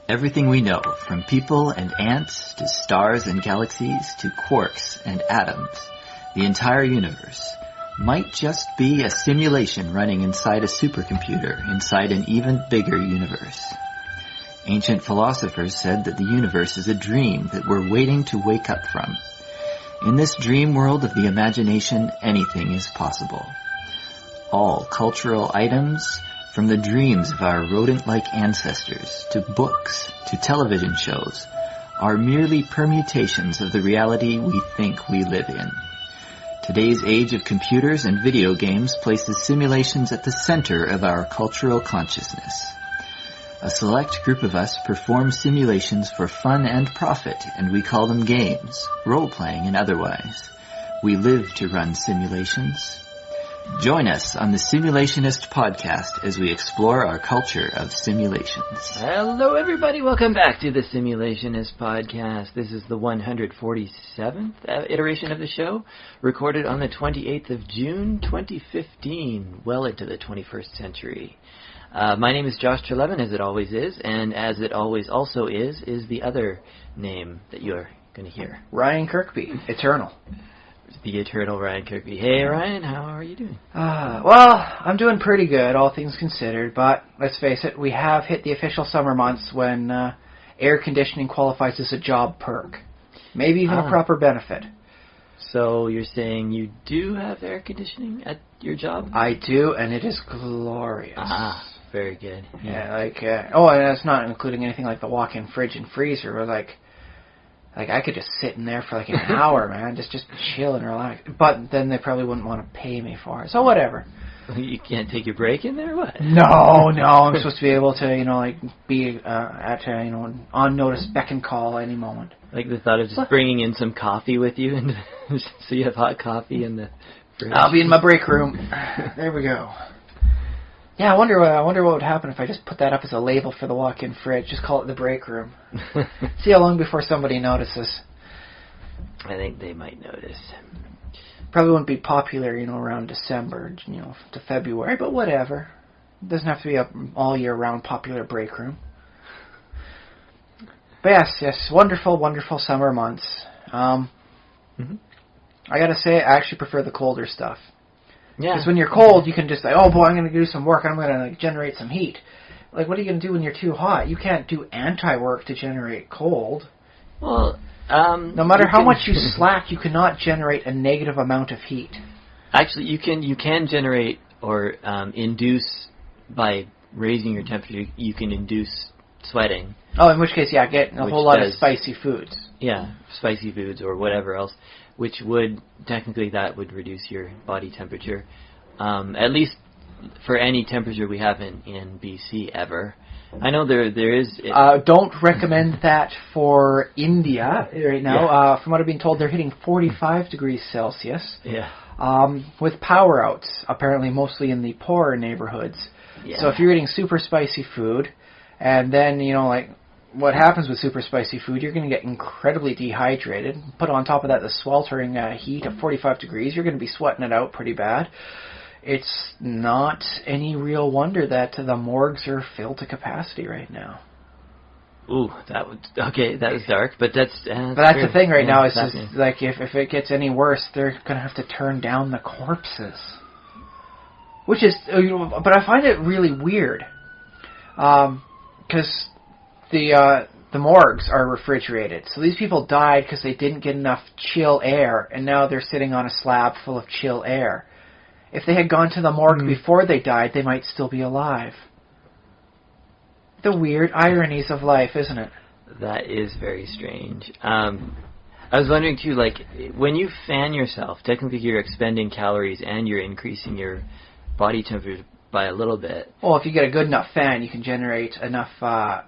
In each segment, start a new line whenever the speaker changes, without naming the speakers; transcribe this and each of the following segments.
Everything we know, from people and ants to stars and galaxies to quarks and atoms, the entire universe, might just be a simulation running inside a supercomputer inside an even bigger universe. Ancient philosophers said that the universe is a dream that we're waiting to wake up from. In this dream world of the imagination, anything is possible. All cultural items, from the dreams of our rodent-like ancestors, to books, to television shows, are merely permutations of the reality we think we live in. Today's age of computers and video games places simulations at the center of our cultural consciousness. A select group of us perform simulations for fun and profit, and we call them games, role-playing and otherwise. We live to run simulations. Join us on the Simulationist podcast as we explore our culture of simulations.
Hello everybody, welcome back to the Simulationist podcast. This is the 147th iteration of the show, recorded on the 28th of June 2015, well into the 21st century. My name is Josh Trelevin, as it always is, and as it always also is the other name that you're going to hear.
Ryan Kirkby, Eternal.
The eternal Ryan Kirkby. Hey Ryan, how are you doing?
Well, I'm doing pretty good, all things considered, but let's face it, we have hit the official summer months when air conditioning qualifies as a job perk. Maybe even a proper benefit.
So you're saying you do have air conditioning at your job?
I do, and it is glorious.
Very good.
Yeah, and that's not including anything like the walk-in fridge and freezer, where like I could just sit in there for like an hour, man, just chill and relax. But then they probably wouldn't want to pay me for it. So whatever.
You can't take your break in there, what?
No, I'm supposed to be able to, be at on notice, beck and call any moment.
Like the thought of just bringing in some coffee with you, and so you have hot coffee in the fridge.
I'll be in my break room. There we go. Yeah, I wonder what would happen if I just put that up as a label for the walk-in fridge. Just call it the break room. See how long before somebody notices.
I think they might notice.
Probably wouldn't be popular, around December, to February, but whatever. It doesn't have to be a all year round popular break room. But yes, wonderful, wonderful summer months. I gotta say, I actually prefer the colder stuff.
Yeah.
Because when you're cold, you can just say, oh boy, I'm going to do some work, I'm going to generate some heat. Like, what are you going to do when you're too hot? You can't do anti-work to generate cold.
Well,
no matter how much you slack, you cannot generate a negative amount of heat.
Actually, you can generate or induce, by raising your temperature, you can induce sweating.
Oh, in which case, get a whole lot of spicy foods.
Yeah, spicy foods or whatever else, which would, technically that would reduce your body temperature, at least for any temperature we have in BC ever. I know there is...
Don't recommend that for India right now. Yeah. From what I've been told, they're hitting 45 degrees Celsius.
Yeah.
With power outs, apparently mostly in the poorer neighborhoods. Yeah. So if you're eating super spicy food, and then, what happens with super spicy food, you're going to get incredibly dehydrated. Put on top of that the sweltering heat of 45 degrees, you're going to be sweating it out pretty bad. It's not any real wonder that the morgues are filled to capacity right now.
Ooh, that was dark, but that's
the thing right now. It's just like if it gets any worse, they're going to have to turn down the corpses. Which is, but I find it really weird, because the morgues are refrigerated. So these people died because they didn't get enough chill air, and now they're sitting on a slab full of chill air. If they had gone to the morgue before they died, they might still be alive. The weird ironies of life, isn't it?
That is very strange. I was wondering, too, when you fan yourself, technically you're expending calories and you're increasing your body temperature by a little bit.
Well, if you get a good enough fan, you can generate enough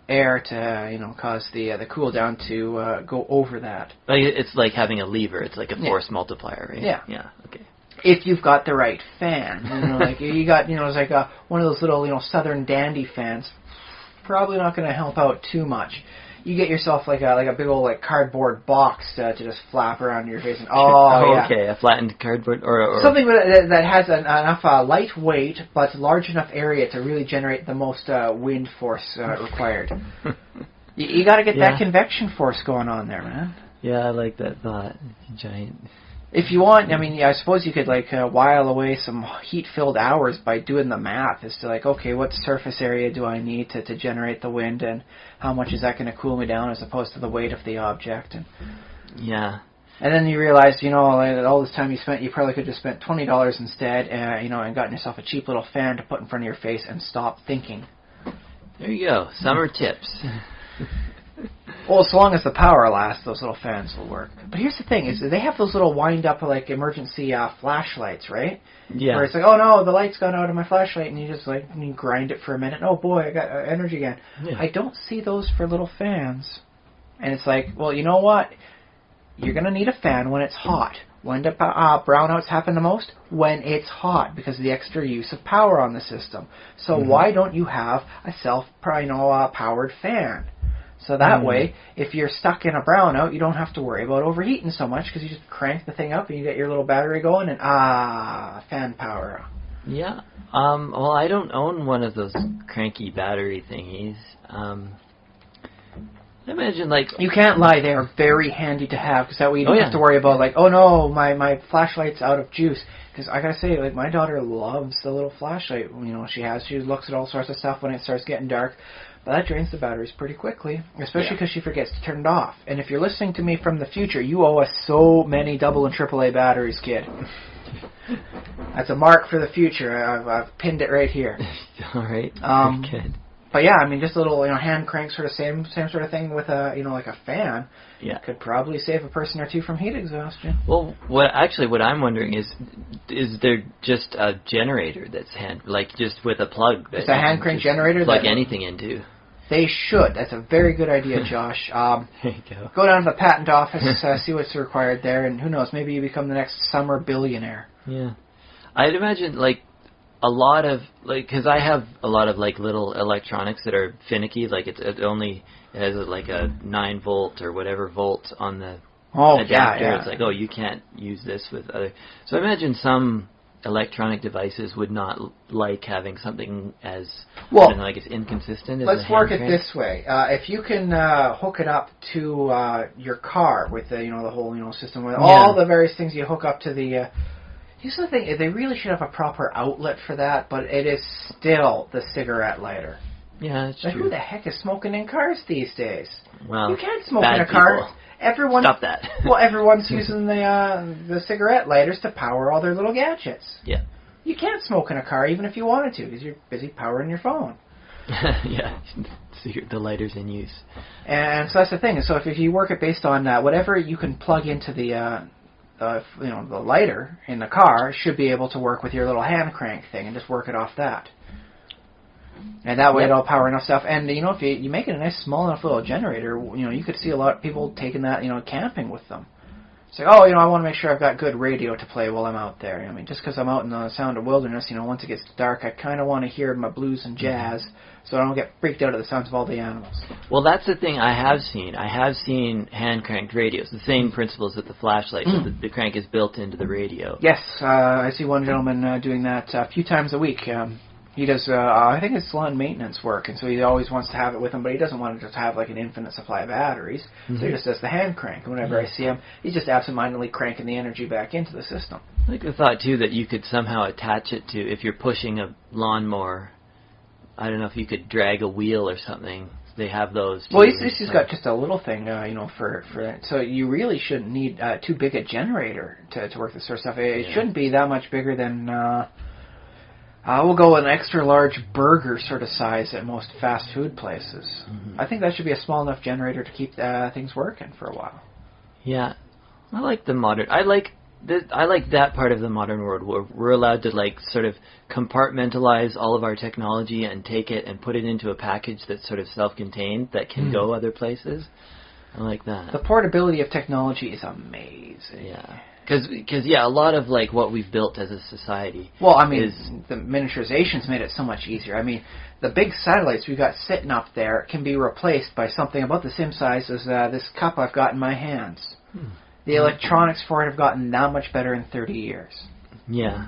air to, cause the cool down to go over that.
It's like having a lever. It's like a force multiplier, right?
Yeah.
Yeah. Okay.
If you've got the right fan, you got, it's like one of those little, Southern Dandy fans. Probably not going to help out too much. You get yourself like a big old cardboard box to just flap around your face. And,
okay, a flattened cardboard or
something that has enough lightweight but large enough area to really generate the most wind force required. You got to get that convection force going on there, man.
Yeah, I like that thought. Giant.
If you want, I mean, I suppose you could like while away some heat-filled hours by doing the math as to like, okay, what surface area do I need to generate the wind, and how much is that going to cool me down as opposed to the weight of the object. And and then you realize, you know, all this time you spent, you probably could have spent $20 instead, you know, and gotten yourself a cheap little fan to put in front of your face and stop thinking.
There you go. Summer tips.
Well, as long as the power lasts, those little fans will work. But here's the thing: is they have those little wind-up like emergency flashlights, right?
Yeah.
Where it's like, oh no, the light's gone out of my flashlight, and you just like you grind it for a minute. Oh boy, I got energy again. Yeah. I don't see those for little fans. And it's like, well, you know what? You're gonna need a fan when it's hot. When do brownouts happen the most? When it's hot, because of the extra use of power on the system. So why don't you have a self-powered fan? So that way, if you're stuck in a brownout, you don't have to worry about overheating so much, because you just crank the thing up and you get your little battery going, and fan power.
Yeah. Well, I don't own one of those cranky battery thingies. I imagine, like...
You can't lie, they are very handy to have, because that way you don't have to worry about, like, oh no, my flashlight's out of juice. Because I gotta say, like, my daughter loves the little flashlight, you know, she looks at all sorts of stuff when it starts getting dark. But that drains the batteries pretty quickly, especially because she forgets to turn it off. And if you're listening to me from the future, you owe us so many AA and AAA batteries, kid. That's a mark for the future. I've pinned it right here.
All right. Good.
But yeah, I mean, just a little, hand crank sort of same sort of thing with a, like a fan.
Yeah.
Could probably save a person or two from heat exhaustion.
Well, what I'm wondering is there just a generator that's just with a plug?
It's a hand crank generator.
Plug anything into.
They should. That's a very good idea, Josh.
There you go.
Go down to the patent office, see what's required there, and who knows, maybe you become the next summer billionaire.
Yeah. I'd imagine, a lot of, because I have a lot of, little electronics that are finicky, it only has, a 9-volt or whatever volt on the adapter.
Yeah.
It's like, you can't use this with other... So I imagine some electronic devices would not like having something as, as inconsistent as
let's work it this way. If you can hook it up to your car with the, the whole, system, with all the various things you hook up to the... Here's the thing, they really should have a proper outlet for that, but it is still the cigarette lighter.
Yeah, that's true.
Who the heck is smoking in cars these days?
Well,
you can't smoke in a car.
Stop that.
Well, everyone's using the cigarette lighters to power all their little gadgets.
Yeah.
You can't smoke in a car even if you wanted to, because you're busy powering your phone.
Yeah, so the lighter's in use.
And so that's the thing. So if you work it based on whatever you can plug into the lighter in the car should be able to work with your little hand crank thing and just work it off that. And that way it'll power enough stuff. And, if you make it a nice small enough little generator, you could see a lot of people taking that, camping with them. It's like, I want to make sure I've got good radio to play while I'm out there. I mean, just because I'm out in the sound of wilderness, once it gets dark, I kind of want to hear my blues and jazz so I don't get freaked out at the sounds of all the animals.
Well, that's the thing I have seen. I have seen hand-cranked radios. The same principles with the flashlight. So the crank is built into the radio.
Yes, I see one gentleman doing that a few times a week. He does, I think it's lawn maintenance work, and so he always wants to have it with him, but he doesn't want to just have an infinite supply of batteries, so he just does the hand crank. And whenever I see him, he's just absentmindedly cranking the energy back into the system.
I like the thought, too, that you could somehow attach it to, if you're pushing a lawnmower, I don't know if you could drag a wheel or something. They have those, too.
Well, he's got just a little thing, for that. So you really shouldn't need too big a generator to work this sort of stuff. It shouldn't be that much bigger than... we'll go with an extra large burger sort of size at most fast food places. I think that should be a small enough generator to keep things working for a while.
Yeah, I like the modern. I like that part of the modern world where we're allowed to sort of compartmentalize all of our technology and take it and put it into a package that's sort of self-contained that can go other places. I like that.
The portability of technology is amazing.
Yeah. Because a lot of what we've built as a society.
Well, I mean, the miniaturization's made it so much easier. I mean, the big satellites we've got sitting up there can be replaced by something about the same size as this cup I've got in my hands. The electronics for it have gotten that much better in 30 years.
Yeah.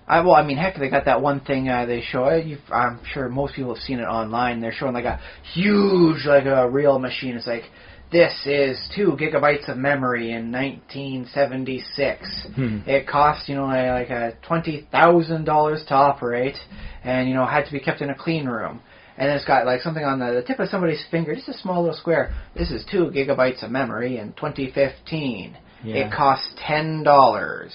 Well, I mean, heck, they got that one thing they show. I'm sure most people have seen it online. They're showing like a huge, like a real machine. It's like, this is 2 gigabytes of memory in 1976. It cost, like $20,000 to operate, and, had to be kept in a clean room. And it's got like something on the tip of somebody's finger, just a small little square. This is 2 gigabytes of memory in 2015. Yeah. It costs $10.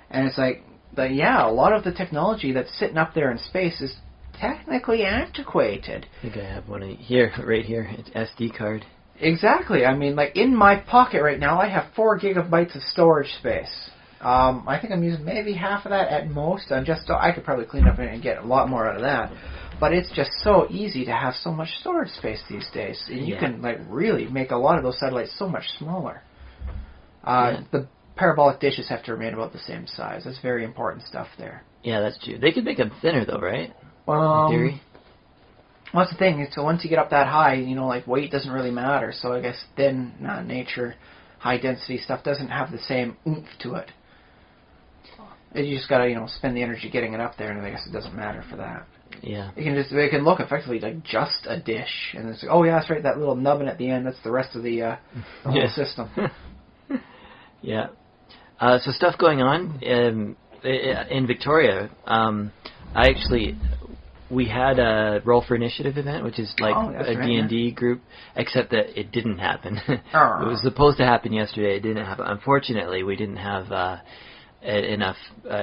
And it's like, a lot of the technology that's sitting up there in space is technically antiquated.
I think I have one here, right here. It's SD card.
Exactly. I mean, like in my pocket right now, I have 4 gigabytes of storage space. I think I'm using maybe half of that at most. I could probably clean up and get a lot more out of that. But it's just so easy to have so much storage space these days. And you can like really make a lot of those satellites so much smaller. The parabolic dishes have to remain about the same size. That's very important stuff there.
Yeah, that's true. They could make them thinner though, right? In theory.
Well, that's the thing. So once you get up that high, like weight doesn't really matter. So I guess thin nature, high density stuff doesn't have the same oomph to it. You just gotta, spend the energy getting it up there, and I guess it doesn't matter for that.
Yeah.
It can look effectively like just a dish, and it's like, oh yeah, that's right, that little nubbin at the end, that's the rest of the whole system.
Yeah. So stuff going on in Victoria. We had a Roll for Initiative event, which is like a D&D group, except that it didn't happen. It was supposed to happen yesterday. It didn't happen. Unfortunately, we didn't have enough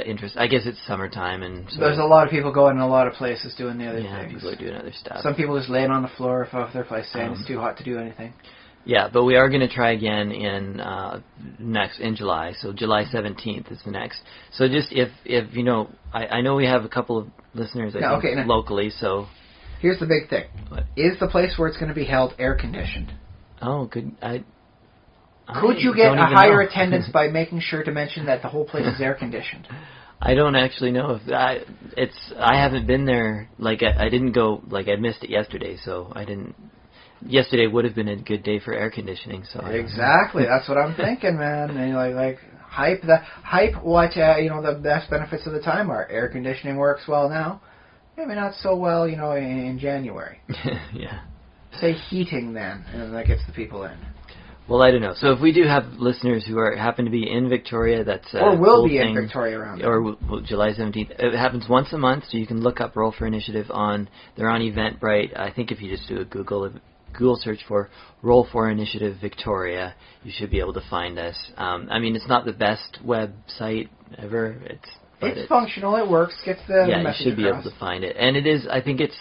interest. I guess it's summertime, and so
there's a lot of people going in a lot of places doing the other things.
Yeah, people are doing other stuff.
Some people just laying on the floor off their place saying it's too hot to do anything.
Yeah, but we are going to try again in July. So July 17th is the next. So just if I know we have a couple of listeners locally. So
here's the big thing:
what?
Is the place where it's going to be held air conditioned?
Oh, good.
Could you get a higher attendance by making sure to mention that the whole place is air conditioned?
I don't actually know if I haven't been there. Like I didn't go. Like I missed it yesterday, so I didn't. Yesterday would have been a good day for air conditioning. So
exactly, that's what I'm thinking, man. And like hype what the best benefits of the time are. Air conditioning works well now, maybe not so well, in January.
Yeah.
Say heating then, and that gets the people in.
Well, I don't know. So if we do have listeners who happen to be in Victoria, that's
or will be in Victoria around
or July 17th. It happens once a month, so you can look up Roll for Initiative they're on Eventbrite. I think if you just do a Google search for Roll for Initiative Victoria, you should be able to find us. I mean, it's not the best website ever. It's functional.
It works. Gets the message
you should be able to find it, and it is. I think it's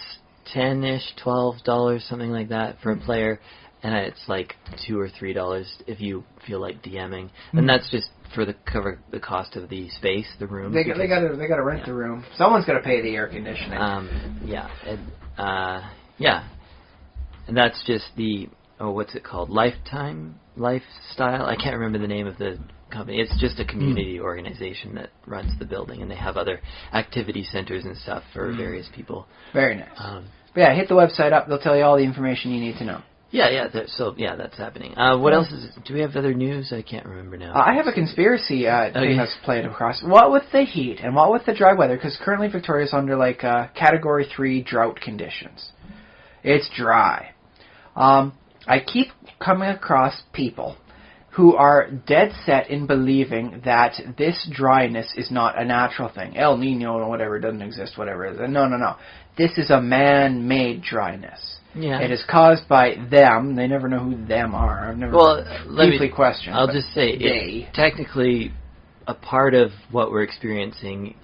$10-ish, $12, something like that for a player. And it's like $2 or $3 if you feel like DMing, and that's just for cover the cost of the space, the room.
They gotta rent the room. Someone's gotta pay the air conditioning.
And that's just the what's it called? Lifestyle. I can't remember the name of the company. It's just a community organization that runs the building, and they have other activity centers and stuff for various people.
Very nice. Hit the website up. They'll tell you all the information you need to know.
Yeah. That's happening. What else do we have other news? I can't remember now.
I have a conspiracy thing that's played across. What with the heat and what with the dry weather? Because currently Victoria's under Category 3 drought conditions. It's dry. I keep coming across people who are dead set in believing that this dryness is not a natural thing. El Nino or whatever doesn't exist, whatever it is. No. This is a man-made dryness.
Yeah.
It is caused by them. They never know who them are. I've never deeply questioned.
I'll just say, technically, a part of what we're experiencing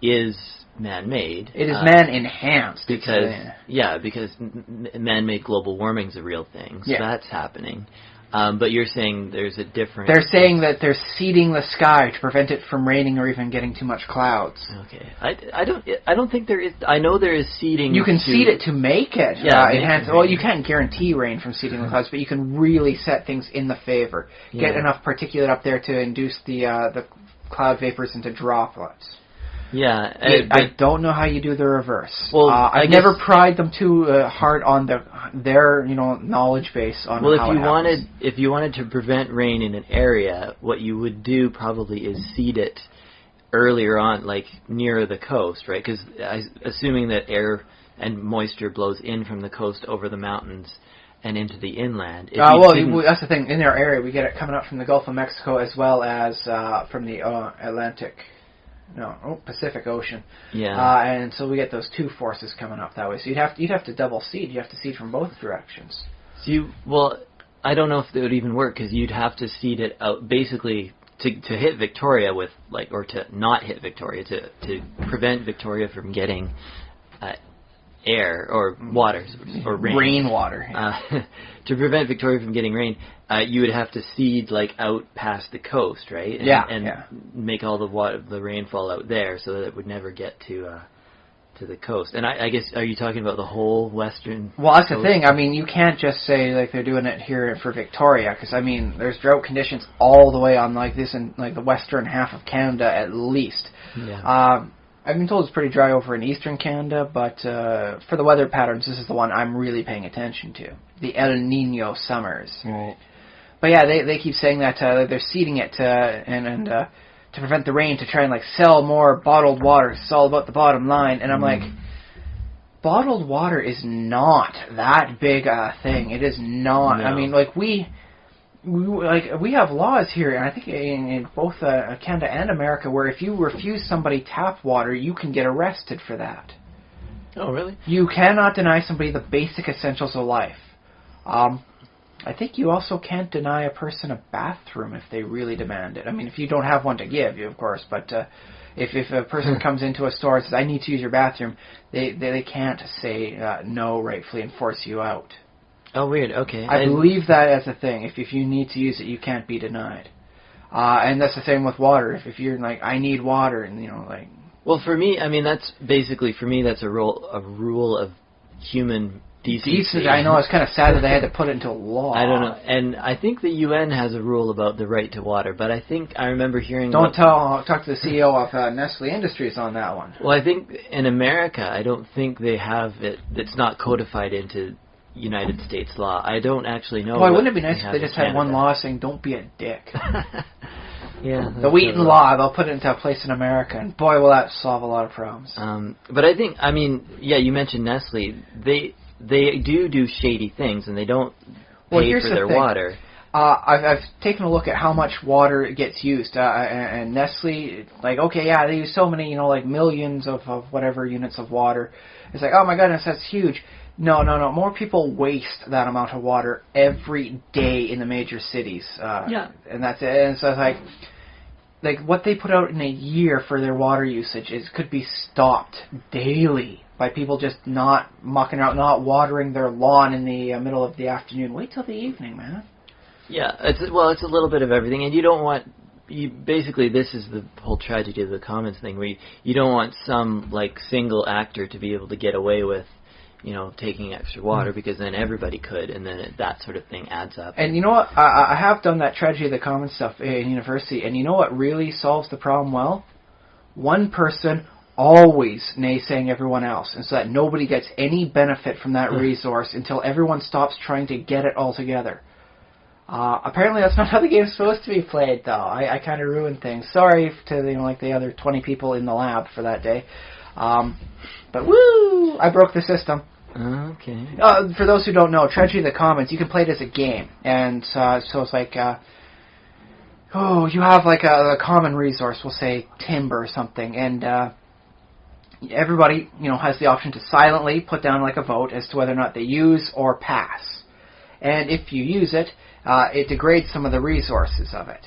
is man-made.
It is man-enhanced.
Because man-made global warming is a real thing. So that's happening. But you're saying there's a different...
They're saying that they're seeding the sky to prevent it from raining or even getting too much clouds.
Okay. I don't think there is... I know there is seeding.
You can seed it to make it. Enhance. Well, you can't guarantee rain from seeding the clouds, but you can really set things in the favor. Get enough particulate up there to induce the cloud vapors into droplets.
Yeah,
I don't know how you do the reverse.
Well,
I've never pried them too hard on their knowledge base on.
Well,
how
if you wanted to prevent rain in an area, what you would do probably is seed it earlier on, like nearer the coast, right? Because assuming that air and moisture blows in from the coast over the mountains and into the inland.
That's the thing. In our area, we get it coming up from the Gulf of Mexico as well as from the Pacific Ocean.
Yeah.
And so we get those two forces coming up that way. So you'd have to double seed. You have to seed from both directions.
So I don't know if it would even work because you'd have to seed it out basically to hit Victoria with or to not hit Victoria to prevent Victoria from getting air or water or rain.
Rainwater.
To prevent Victoria from getting rain, you would have to seed out past the coast, right? And make all the rainfall out there so that it would never get to the coast. And I guess, are you talking about the whole western
Well, that's
coast?
the thing. I mean, you can't just say they're doing it here for Victoria, because I mean, there's drought conditions all the way on this in the western half of Canada at least.
Yeah.
I've been told it's pretty dry over in eastern Canada, but for the weather patterns, this is the one I'm really paying attention to. The El Nino summers.
Right.
But yeah, they keep saying that they're seeding it and to prevent the rain, to try and sell more bottled water. It's all about the bottom line. And I'm like, bottled water is not that big a thing. It is not.
No.
I mean, we have laws here, and I think in both Canada and America, where if you refuse somebody tap water, you can get arrested for that.
Oh, really?
You cannot deny somebody the basic essentials of life. I think you also can't deny a person a bathroom if they really demand it. I mean, if you don't have one to give you, of course, but if a person comes into a store and says, I need to use your bathroom, they can't say no rightfully and force you out.
Oh, weird. Okay.
I believe that as a thing. If you need to use it, you can't be denied. And that's the same with water. If you're I need water, and
Well, for me, I mean, that's a rule of human decency.
I know, it's kind of sad that they had to put it into law.
I don't know. And I think the UN has a rule about the right to water, but I think I remember hearing...
Talk to the CEO of Nestle Industries on that one.
Well, I think in America, I don't think they have it. It's not codified into United States law. I don't actually know.
Boy, wouldn't it be nice if they just had one law saying, don't be a dick.
Yeah.
The Wheaton Law, they'll put it into place in America, and boy, will that solve a lot of problems.
But I think, you mentioned Nestle. They do shady things, and they don't pay for their water.
I've taken a look at how much water gets used, and Nestle, they use so many, millions of whatever units of water. It's oh my goodness, that's huge. No. More people waste that amount of water every day in the major cities. And that's it. And so it's what they put out in a year for their water usage could be stopped daily by people just not mucking out, not watering their lawn in the middle of the afternoon. Wait till the evening, man.
Yeah, it's a little bit of everything, and you don't want... basically, this is the whole tragedy of the commons thing, where you don't want some single actor to be able to get away with taking extra water, because then everybody could, and then that sort of thing adds up. And
you know what? I have done that tragedy of the commons stuff in university, and you know what really solves the problem well? One person always naysaying everyone else, and so that nobody gets any benefit from that resource until everyone stops trying to get it all together. Apparently that's not how the game's supposed to be played, though. I kind of ruined things. Sorry to the other 20 people in the lab for that day. But woo! I broke the system.
Okay.
For those who don't know, Tragedy of the Commons, you can play it as a game. And so it's you have a common resource, we'll say timber or something, and everybody, has the option to silently put down a vote as to whether or not they use or pass. And if you use it, it degrades some of the resources of it.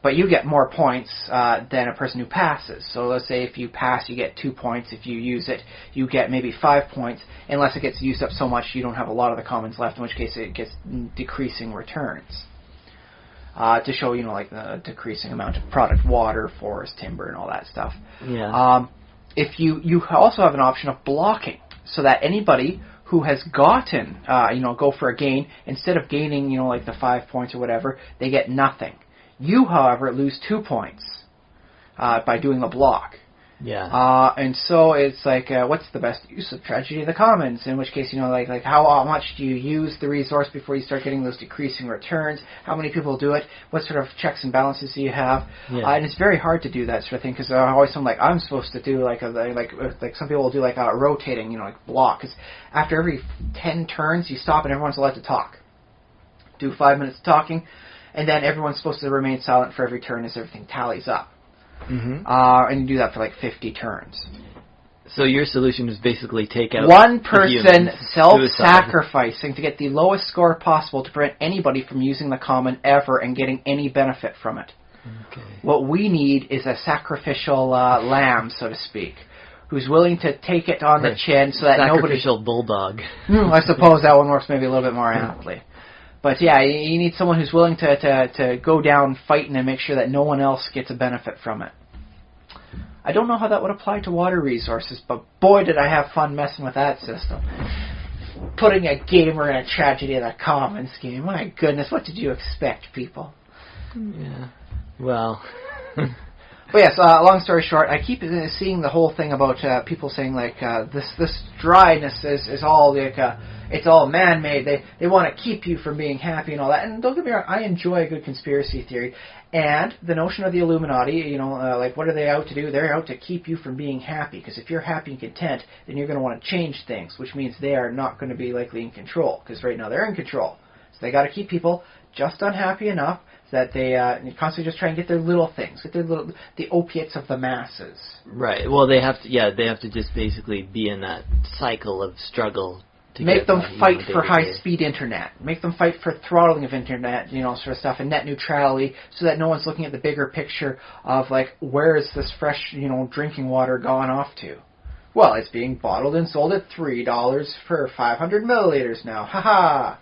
But you get more points than a person who passes. So let's say if you pass, you get 2 points. If you use it, you get maybe 5 points, unless it gets used up so much you don't have a lot of the commons left, in which case it gets decreasing returns. To show, the decreasing amount of product, water, forest, timber, and all that stuff.
Yeah.
If you also have an option of blocking, so that anybody who has gotten, go for a gain, instead of gaining, the 5 points or whatever, they get nothing. You, however, lose 2 points by doing the block.
Yeah.
And so it's like, what's the best use of tragedy of the commons? In which case, like how much do you use the resource before you start getting those decreasing returns? How many people do it? What sort of checks and balances do you have?
Yeah.
And it's very hard to do that sort of thing because I always feel like I'm supposed to do like some people will do like a rotating, like block. Because after every 10 turns, you stop and everyone's allowed to talk. Do 5 minutes of talking, and then everyone's supposed to remain silent for every turn as everything tallies up.
Mm-hmm.
And you do that for like 50 turns.
So your solution is basically take out
one person self-sacrificing to get the lowest score possible to prevent anybody from using the common ever and getting any benefit from it.
Okay.
What we need is a sacrificial lamb, so to speak, who's willing to take it on the chin so that
sacrificial bulldog.
I suppose that one works maybe a little bit more aptly. But yeah, you need someone who's willing to go down fighting and make sure that no one else gets a benefit from it. I don't know how that would apply to water resources, but boy did I have fun messing with that system. Putting a gamer in a tragedy of the commons game. My goodness, what did you expect, people?
Yeah. Well...
But yes, long story short, I keep seeing the whole thing about people saying like this dryness is all like it's all man-made. They want to keep you from being happy and all that. And don't get me wrong, I enjoy a good conspiracy theory. And the notion of the Illuminati, like what are they out to do? They're out to keep you from being happy. Because if you're happy and content, then you're going to want to change things, which means they are not going to be likely in control. Because right now they're in control, so they got to keep people just unhappy enough that they constantly just try and get their little things, get the opiates of the masses.
Right. Well, they have to just basically be in that cycle of struggle. To
make them fight for
day-to-day.
high-speed internet. Make them fight for throttling of internet, sort of stuff, and net neutrality, so that no one's looking at the bigger picture of, like, where is this fresh, drinking water gone off to? Well, it's being bottled and sold at $3 for 500 milliliters now. Ha-ha!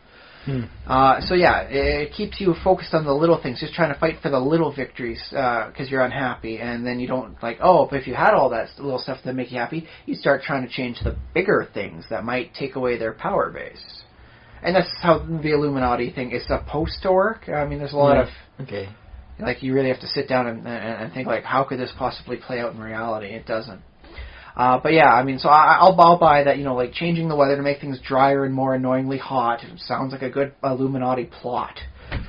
So yeah, it keeps you focused on the little things, just trying to fight for the little victories because you're unhappy, and then you don't but if you had all that little stuff that make you happy, you start trying to change the bigger things that might take away their power base. And that's how the Illuminati thing is supposed to work. I mean, there's a lot of...
Okay.
Like, you really have to sit down and think, like, how could this possibly play out in reality? It doesn't. But yeah, I mean, so I'll buy that, like changing the weather to make things drier and more annoyingly hot. It sounds like a good Illuminati plot.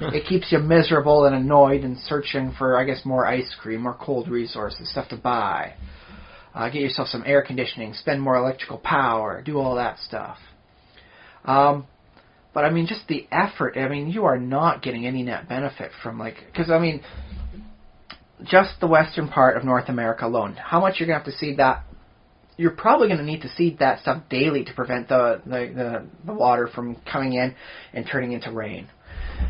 It keeps you miserable and annoyed and searching for, I guess, more ice cream, more cold resources, stuff to buy. Get yourself some air conditioning, spend more electrical power, do all that stuff. But I mean, just the effort, I mean, you are not getting any net benefit from, because I mean, just the western part of North America alone, how much you're going to have to seed that? You're probably going to need to seed that stuff daily to prevent the water from coming in and turning into rain.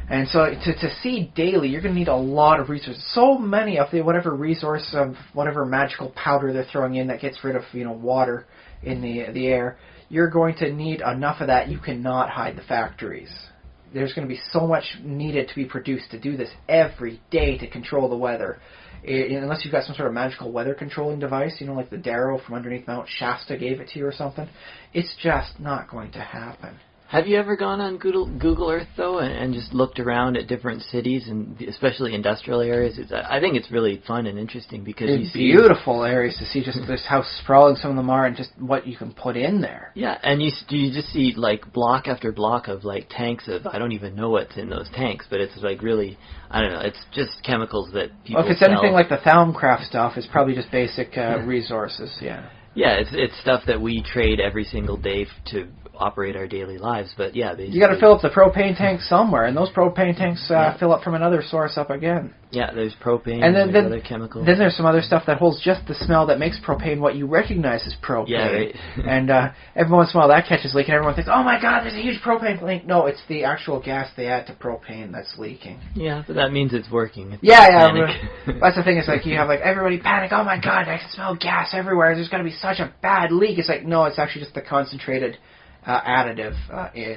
And so to seed daily, you're going to need a lot of resources. So many of the whatever resource of whatever magical powder they're throwing in that gets rid of water in the air, you're going to need enough of that. You cannot hide the factories. There's going to be so much needed to be produced to do this every day to control the weather. Unless you've got some sort of magical weather controlling device, like the Darrow from underneath Mount Shasta gave it to you or something, it's just not going to happen.
Have you ever gone on Google Earth, though, and just looked around at different cities, and especially industrial areas? I think it's really fun and interesting because you see...
beautiful areas to see just how sprawling some of them are and just what you can put in there.
Yeah, and you just see, block after block of, tanks of... I don't even know what's in those tanks, but it's, really... I don't know, it's just chemicals that people
if it's
sell.
Anything like the Thaumcraft stuff, it's probably just basic resources, yeah.
Yeah, it's stuff that we trade every single day to operate our daily lives, but yeah, basically...
You got to fill up the propane tanks somewhere, and those propane tanks fill up from another source up again.
Yeah, there's propane
and then
other chemicals.
Then there's some other stuff that holds just the smell that makes propane what you recognize as propane.
Yeah, right.
And every once in a while that catches leak, and everyone thinks, oh my god, there's a huge propane leak. No, it's the actual gas they add to propane that's leaking.
Yeah, but that means it's working.
Yeah. That's the thing, it's you have everybody panic, oh my god, I can smell gas everywhere, there's going to be such a bad leak. It's no, it's actually just the concentrated additive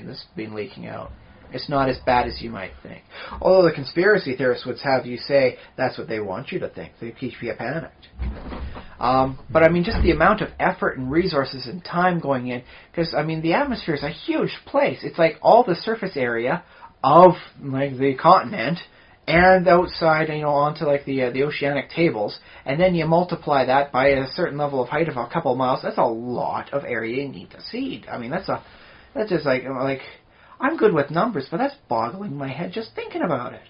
that's been leaking out. It's not as bad as you might think. Although the conspiracy theorists would have you say that's what they want you to think. They keep you panicked. But I mean, just the amount of effort and resources and time going in, because I mean, the atmosphere is a huge place. It's all the surface area of the continent, and outside, onto like the oceanic tables, and then you multiply that by a certain level of height of a couple of miles. That's a lot of area you need to seed. I mean, that's just like I'm good with numbers, but that's boggling my head just thinking about it.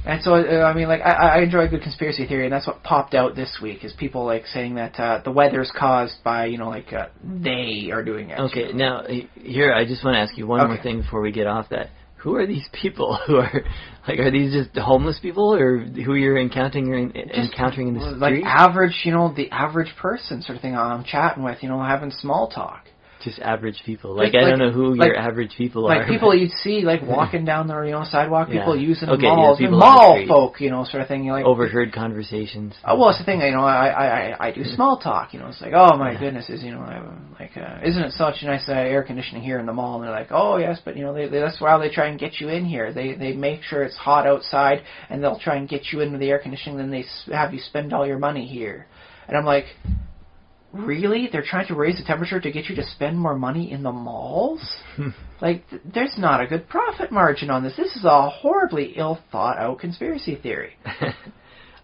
And so, I enjoy a good conspiracy theory, and that's what popped out this week, is people, like, saying that the weather's caused by, they are doing it.
Okay, now, here, I just want to ask you one more thing before we get off that. Who are these people who are, are these just homeless people, or who you're encountering in the street?
Like, average, the average person sort of thing I'm chatting with, having small talk.
Just average people. I don't know who your average people are.
Like people you'd see, walking down the sidewalk, people using
malls,
mall folk, sort of thing.
Overheard conversations.
Well, it's the thing, I do small talk, it's like, oh my goodness, isn't it such a nice air conditioning here in the mall? And they're like, oh yes, but that's how they try and get you in here. They make sure it's hot outside, and they'll try and get you into the air conditioning, then they have you spend all your money here. And I'm like, really? They're trying to raise the temperature to get you to spend more money in the malls? There's not a good profit margin on this. This is a horribly ill-thought-out conspiracy theory.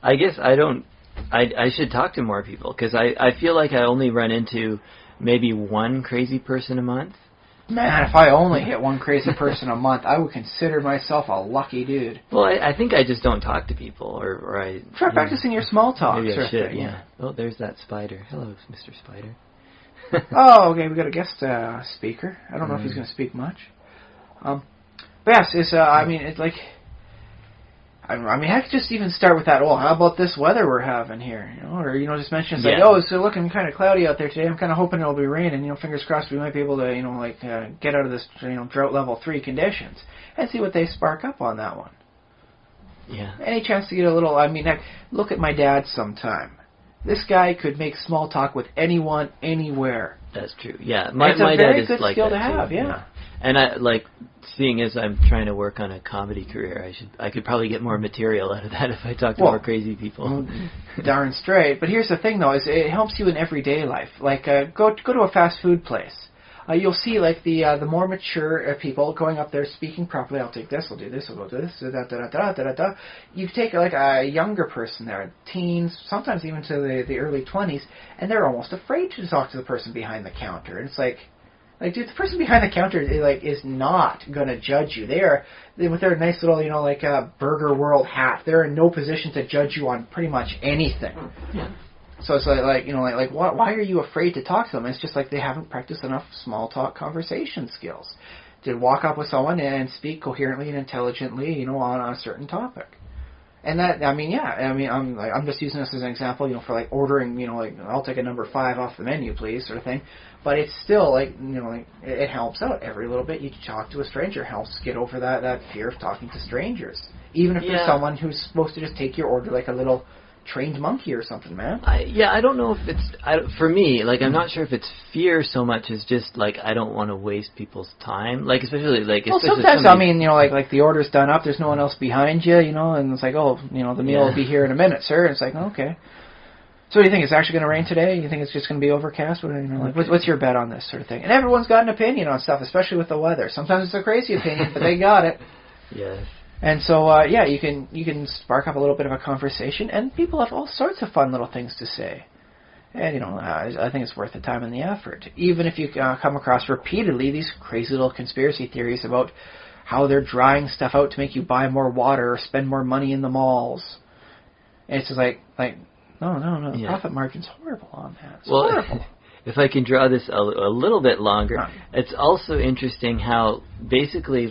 I guess I should talk to more people, because I feel like I only run into maybe one crazy person a month.
Man, if I only hit one crazy person a month, I would consider myself a lucky dude.
Well, I think I just don't talk to people, or I...
Try practicing your small talk.
Maybe I should, yeah. Oh, there's that spider. Hello, Mr. Spider.
Oh, okay, we got a guest speaker. I don't know if he's going to speak much. But yes, it's like... I could just even start with that. Well, how about this weather we're having here? Or just mention it's looking kind of cloudy out there today. I'm kind of hoping it'll be raining. Fingers crossed we might be able to get out of this drought level 3 conditions, and see what they spark up on that one.
Yeah.
Any chance to get a little? Look at my dad sometime. This guy could make small talk with anyone, anywhere.
That's true. Yeah, my
it's a
dad
very
is
good
like
skill
that
to have.
too.
Yeah.
And seeing as I'm trying to work on a comedy career, I could probably get more material out of that if I talk to more crazy people.
Darn straight. But here's the thing, though, is it helps you in everyday life. Go to a fast food place. You'll see the more mature people going up there speaking properly. I'll take this. I'll do this. I'll do this. Da da da da da da da. You take a younger person there, teens, sometimes even to the early 20s, and they're almost afraid to talk to the person behind the counter. And it's like, dude, the person behind the counter is not gonna judge you. With their nice little Burger World hat, they're in no position to judge you on pretty much anything.
Yeah.
So it's why are you afraid to talk to them? It's just like they haven't practiced enough small talk conversation skills to walk up with someone and speak coherently and intelligently, on a certain topic. And that, I'm just using this as an example, for ordering, I'll take a number 5 off the menu, please, sort of thing. But it's still it helps out every little bit. You talk to a stranger, helps get over that fear of talking to strangers, even if there's someone who's supposed to just take your order like a little trained monkey or something, man.
I don't know if it's for me. I'm not sure if it's fear so much as just I don't want to waste people's time. Especially
Well, sometimes the order's done up. There's no one else behind you, and it's the meal will be here in a minute, sir. And it's okay. So what do you think? It's actually going to rain today? You think it's just going to be overcast? What's your bet on this sort of thing? And everyone's got an opinion on stuff, especially with the weather. Sometimes it's a crazy opinion, but they got it.
Yes.
And so, you can spark up a little bit of a conversation, and people have all sorts of fun little things to say. And, I think it's worth the time and the effort. Even if you come across repeatedly these crazy little conspiracy theories about how they're drying stuff out to make you buy more water or spend more money in the malls. And it's just no, the profit margin's horrible on that. It's horrible.
If I can draw this a little bit longer, it's also interesting how basically,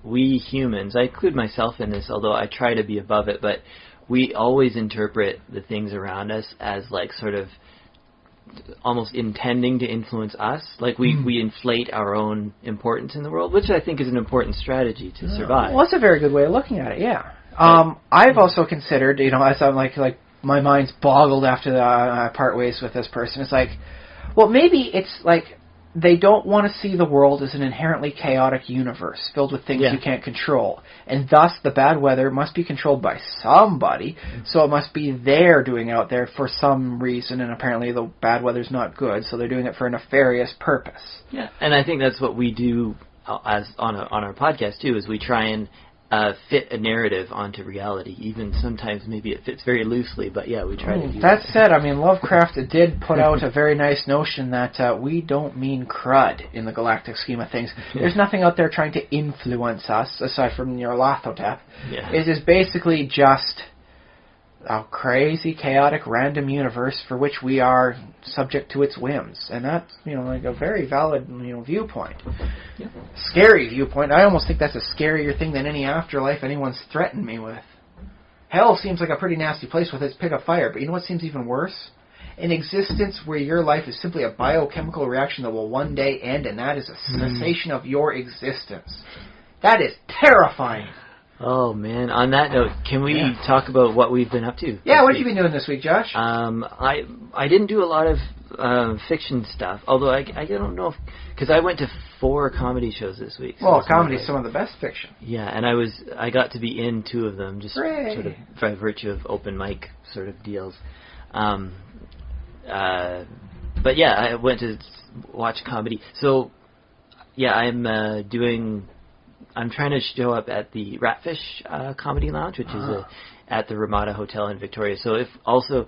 we humans, I include myself in this, although I try to be above it, but we always interpret the things around us as sort of almost intending to influence us. We inflate our own importance in the world, which I think is an important strategy to survive.
Well, that's a very good way of looking at it, yeah. I've also considered, as I'm my mind's boggled after I part ways with this person. It's well, maybe it's they don't want to see the world as an inherently chaotic universe filled with things you can't control. And thus, the bad weather must be controlled by somebody, so it must be they're doing it out there for some reason, and apparently the bad weather's not good, so they're doing it for a nefarious purpose.
Yeah, and I think that's what we do as on our podcast, too, is we try and fit a narrative onto reality. Even sometimes maybe it fits very loosely, but yeah, we try to do
that. That said, I mean, Lovecraft did put out a very nice notion that we don't mean crud in the galactic scheme of things. There's nothing out there trying to influence us, aside from your Lathotep.
Yeah.
It is basically just a crazy, chaotic, random universe for which we are subject to its whims. And that's, like a very valid, viewpoint. Yeah. Scary viewpoint. I almost think that's a scarier thing than any afterlife anyone's threatened me with. Hell seems like a pretty nasty place with its pit of fire, but you know what seems even worse? An existence where your life is simply a biochemical reaction that will one day end, and that is a cessation of your existence. That is terrifying.
Oh, man. On that note, can we talk about what we've been up to?
Yeah, what have you been doing this week, Josh?
I didn't do a lot of fiction stuff, although I don't know if... Because I went to 4 comedy shows this week.
So comedy's some of the best fiction.
Yeah, and I got to be in 2 of them, just sort of by virtue of open mic sort of deals. But yeah, I went to watch comedy. So, yeah, I'm trying to show up at the Ratfish Comedy Lounge, which is at the Ramada Hotel in Victoria. So if also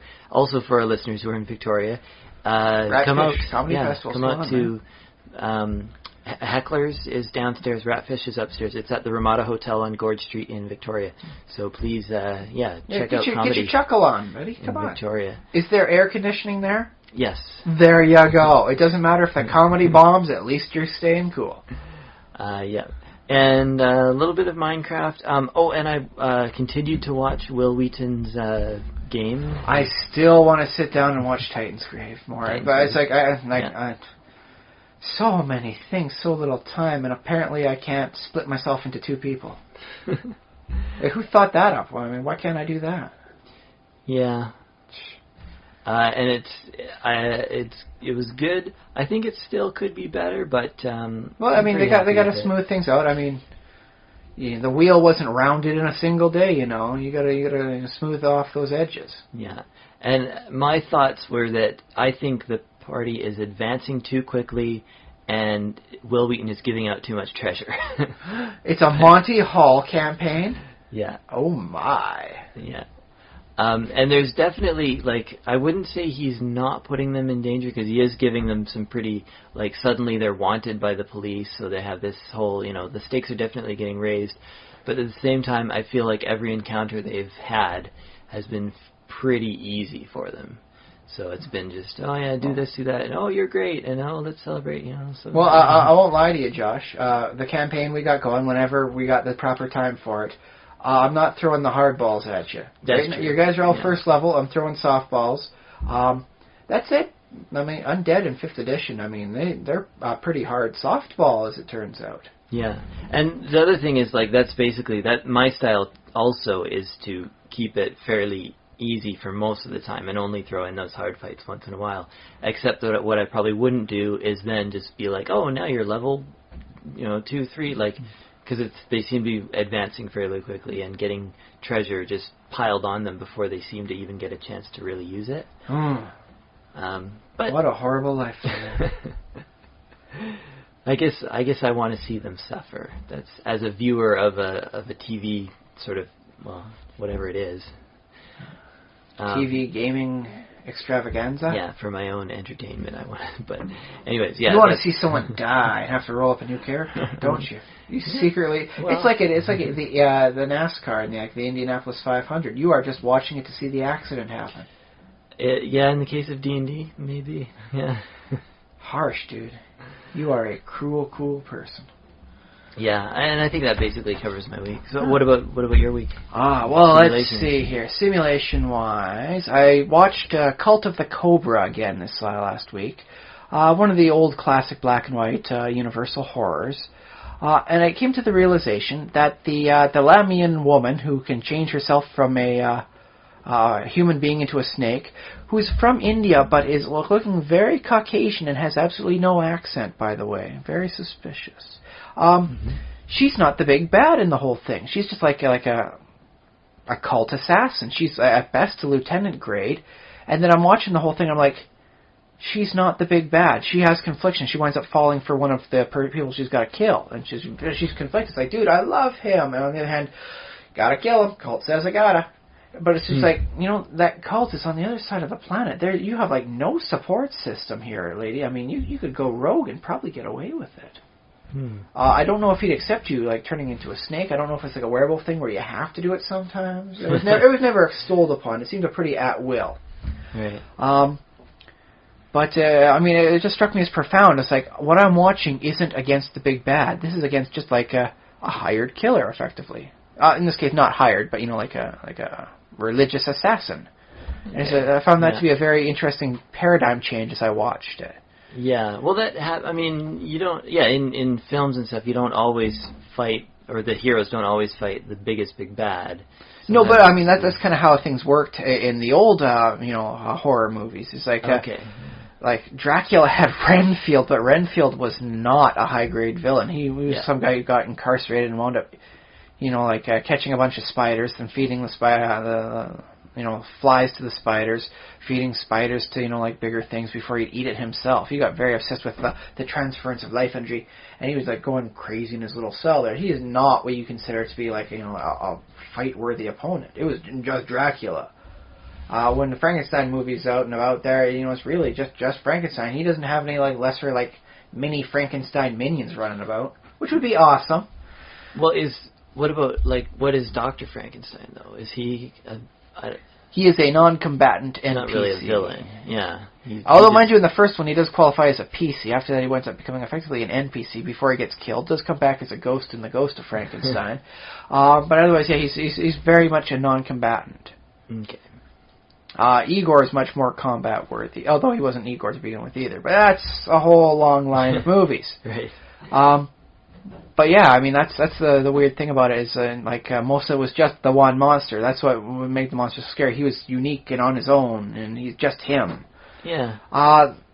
for our listeners who are in Victoria, come out to Heckler's is downstairs, Ratfish is upstairs. It's at the Ramada Hotel on Gorge Street in Victoria. So please, check out comedy.
Get your chuckle on, buddy. Come on.
Victoria.
Is there air conditioning there?
Yes.
There you go. It doesn't matter if the comedy bombs. At least you're staying cool.
Yeah. And a little bit of Minecraft. And I continued to watch Will Wheaton's game.
I still want to sit down and watch Titan's Grave more. But it's like, so many things, so little time, and apparently I can't split myself into 2 people. Who thought that up? Well, I mean, why can't I do that?
Yeah. And it was good. I think it still could be better, but
well, I mean, they got to smooth things out. I mean, the wheel wasn't rounded in a single day. You gotta smooth off those edges.
Yeah, and my thoughts were that I think the party is advancing too quickly, and Will Wheaton is giving out too much treasure.
It's a Monty Hall campaign.
Yeah.
Oh my.
Yeah. And there's definitely, I wouldn't say he's not putting them in danger, because he is giving them some pretty, suddenly they're wanted by the police, so they have this whole, the stakes are definitely getting raised. But at the same time, I feel like every encounter they've had has been pretty easy for them. So it's been just, do this, do that, and you're great, and let's celebrate, So
well, I won't lie to you, Josh. The campaign we got going, whenever we got the proper time for it, I'm not throwing the hard balls at you.
That's true.
You guys are all first level. I'm throwing softballs. That's it. I mean, Undead in 5th edition, I mean, they're pretty hard softball, as it turns out.
Yeah. And the other thing is, that's basically, that my style also is to keep it fairly easy for most of the time and only throw in those hard fights once in a while. Except that what I probably wouldn't do is then just be like, now you're level, 2, 3, because they seem to be advancing fairly quickly and getting treasure just piled on them before they seem to even get a chance to really use it. But
what a horrible life.
I guess I want to see them suffer. That's as a viewer of a TV sort of, whatever it is.
TV gaming extravaganza?
Yeah, for my own entertainment, I want. But anyways, yeah.
You want to see someone die and have to roll up a new character, don't you? You secretly. It's like the NASCAR and the Indianapolis 500. You are just watching it to see the accident happen.
In the case of D&D, maybe. Yeah.
Harsh, dude. You are a cruel person.
Yeah, and I think that basically covers my week. So what about your week?
Let's see here. Simulation-wise, I watched Cult of the Cobra again this last week. One of the old classic black and white Universal horrors. And I came to the realization that the Lamian woman who can change herself from a human being into a snake, who's from India but is looking very Caucasian and has absolutely no accent, by the way. Very suspicious. She's not the big bad in the whole thing. She's just like a cult assassin. She's at best a lieutenant grade. And then I'm watching the whole thing. I'm like, she's not the big bad. She has confliction. She winds up falling for one of the people she's got to kill, and she's conflicted. It's like, dude, I love him, and on the other hand, gotta kill him. Cult says I gotta. But it's just like, that cult is on the other side of the planet. There, you have no support system here, lady. I mean, you could go rogue and probably get away with it. I don't know if he'd accept you, turning into a snake. I don't know if it's a werewolf thing where you have to do it sometimes. It was never extolled upon. It seemed pretty at will.
Right.
But it just struck me as profound. It's like, what I'm watching isn't against the big bad. This is against just a hired killer, effectively. In this case, not hired, but like a religious assassin. And I found that to be a very interesting paradigm change as I watched it.
Yeah, well, you don't. Yeah, in films and stuff, you don't always fight, or the heroes don't always fight the biggest big bad.
No, but that's kind of how things worked in the old, horror movies. It's like Dracula had Renfield, but Renfield was not a high grade villain. He was some guy who got incarcerated and wound up, catching a bunch of spiders and feeding the spider, flies to the spiders, feeding spiders to, bigger things before he'd eat it himself. He got very obsessed with the transference of life energy, and he was, going crazy in his little cell there. He is not what you consider to be, a fight-worthy opponent. It was just Dracula. When the Frankenstein movie's out and about there, it's really just Frankenstein. He doesn't have any, lesser, mini Frankenstein minions running about, which would be awesome.
Well, what about, what is Dr. Frankenstein, though? Is he
He is a non-combatant NPC.
Not really a villain, yeah.
Although, mind you, in the first one, he does qualify as a PC. After that, he winds up becoming effectively an NPC before he gets killed. Does come back as a ghost in The Ghost of Frankenstein. But otherwise, yeah, he's very much a non-combatant.
Okay.
Igor is much more combat-worthy, although he wasn't Igor to begin with either. But that's a whole long line of movies.
Right.
But yeah, that's the weird thing about it is most of it was just the one monster. That's what made the monster so scary. He was unique and on his own, and he's just him.
Yeah.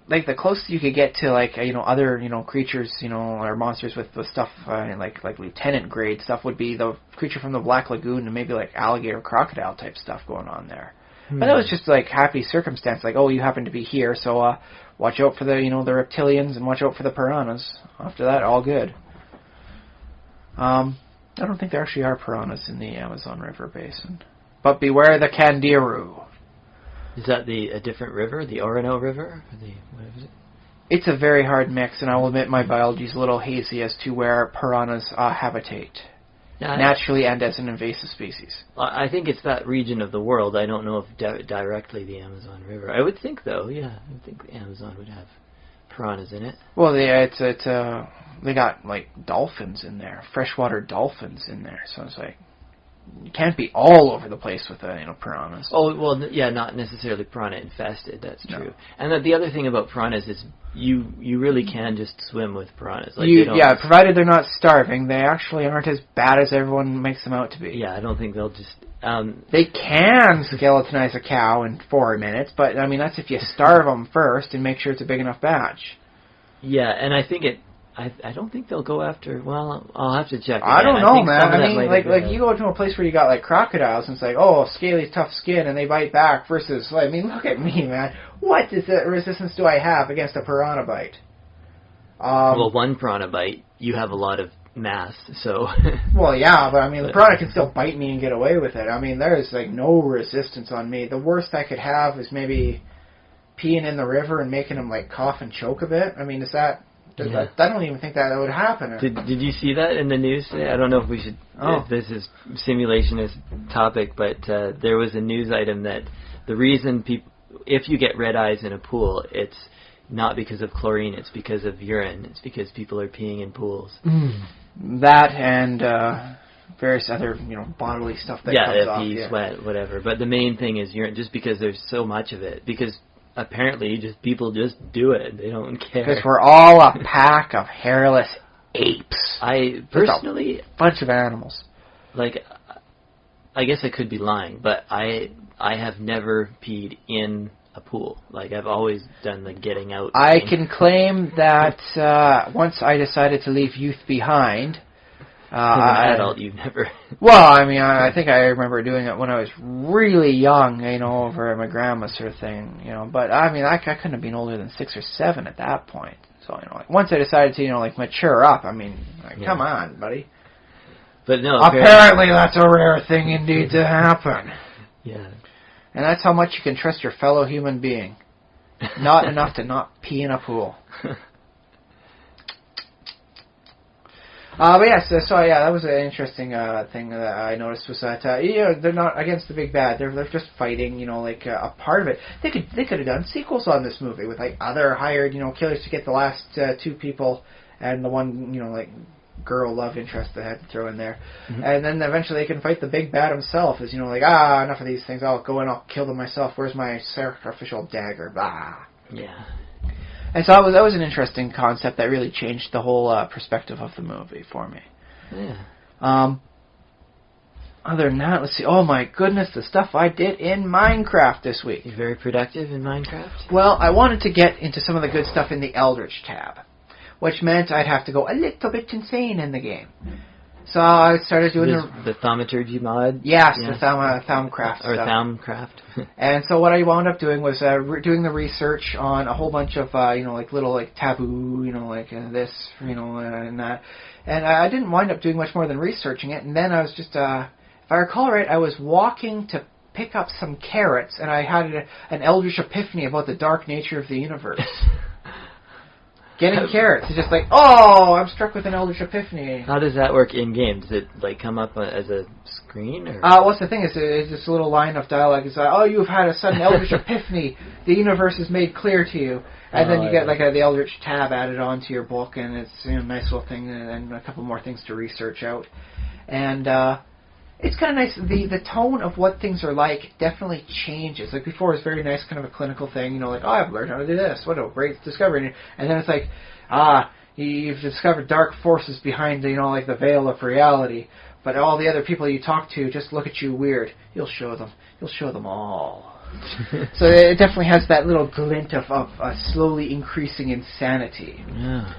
The closest you could get to other creatures or monsters with stuff like lieutenant grade stuff would be the creature from the Black Lagoon and maybe alligator crocodile type stuff going on there. But that was just happy circumstance. You happen to be here, so watch out for the the reptilians and watch out for the piranhas. After that, all good. I don't think there actually are piranhas in the Amazon River basin. But beware the Candiru.
Is that a different river? The Orono River? What is it?
It's a very hard mix, and I will admit my biology's a little hazy as to where piranhas habitate. Naturally and as an invasive species.
I think it's that region of the world. I don't know if directly the Amazon River. I would think, though, I would think the Amazon would have piranhas in it.
Well, they got dolphins in there, freshwater dolphins in there. So it's you can't be all over the place with piranhas.
Oh well, yeah, not necessarily piranha infested. That's true. No. And the other thing about piranhas is you really can just swim with piranhas.
Provided they're not starving, they actually aren't as bad as everyone makes them out to be.
Yeah, I don't think they'll just.
They can skeletonize a cow in 4 minutes, but that's if you starve them first and make sure it's a big enough batch.
Yeah, and I think I don't think they'll go after. Well, I'll have to check.
I don't know, man. You go to a place where you got crocodiles, and it's scaly, tough skin, and they bite back. Versus, look at me, man. What resistance do I have against a piranha bite?
Well, one piranha bite, you have a lot of mass, so.
Well, yeah, but the piranha can still bite me and get away with it. There's no resistance on me. The worst I could have is maybe peeing in the river and making them cough and choke a bit. Is that? Yeah. I don't even think that would happen.
Did you see that in the news today? I don't know if we should. If this is simulationist topic, but there was a news item that the reason if you get red eyes in a pool, it's not because of chlorine, it's because of urine. It's because people are peeing in pools.
That and various other bodily stuff that comes off.
Pee, sweat, whatever. But the main thing is urine, just because there's so much of it. Because apparently, people just do it. They don't care.
Because we're all a pack of hairless apes.
I personally,
a bunch of animals.
I guess I could be lying, but I have never peed in a pool. I've always done the getting out thing.
I can claim that once I decided to leave youth behind,
As an adult, you've never...
Well, I mean, I think I remember doing it when I was really young, over at my grandma's sort of thing, But, I mean, I couldn't have been older than 6 or 7 at that point. So, once I decided to, mature up, I mean, come on, buddy.
But no,
apparently that's a rare thing indeed to happen.
Yeah.
And that's how much you can trust your fellow human being. Not enough to not pee in a pool. But yes, so that was an interesting thing that I noticed was that they're not against the big bad. They're just fighting, a part of it. They could have done sequels on this movie with other hired killers to get the last 2 people and the one girl love interest they had to throw in there, and then eventually they can fight the big bad himself. As enough of these things. I'll go and I'll kill them myself. Where's my sacrificial dagger? Bah.
Yeah. And
so that was an interesting concept that really changed the whole perspective of the movie for me.
Yeah.
Other than that, let's see. Oh my goodness, the stuff I did in Minecraft this week.
You're very productive in Minecraft?
Well, I wanted to get into some of the good stuff in the Eldritch tab, which meant I'd have to go a little bit insane in the game. So I started doing
the thaumaturgy mod?
Yes, the Thaumcraft
or
stuff.
Thaumcraft.
And so what I wound up doing was doing the research on a whole bunch of, little taboo, this, and that. And I didn't wind up doing much more than researching it. And then I was just, if I recall right, I was walking to pick up some carrots, and I had an Eldritch epiphany about the dark nature of the universe. Getting carrots. It's just I'm struck with an Eldritch epiphany.
How does that work in-game? Does it, come up as a screen? Or?
What's the thing is this little line of dialogue is you've had a sudden Eldritch epiphany. The universe is made clear to you. And then you get, the Eldritch tab added onto your book, and it's a nice little thing, and a couple more things to research out. And, it's kind of nice. The tone of what things are like definitely changes. Before it was very nice, kind of a clinical thing, I've learned how to do this. What a great discovery. And then it's you've discovered dark forces behind, the veil of reality. But all the other people you talk to just look at you weird. You'll show them all. So it definitely has that little glint of slowly increasing insanity.
Yeah.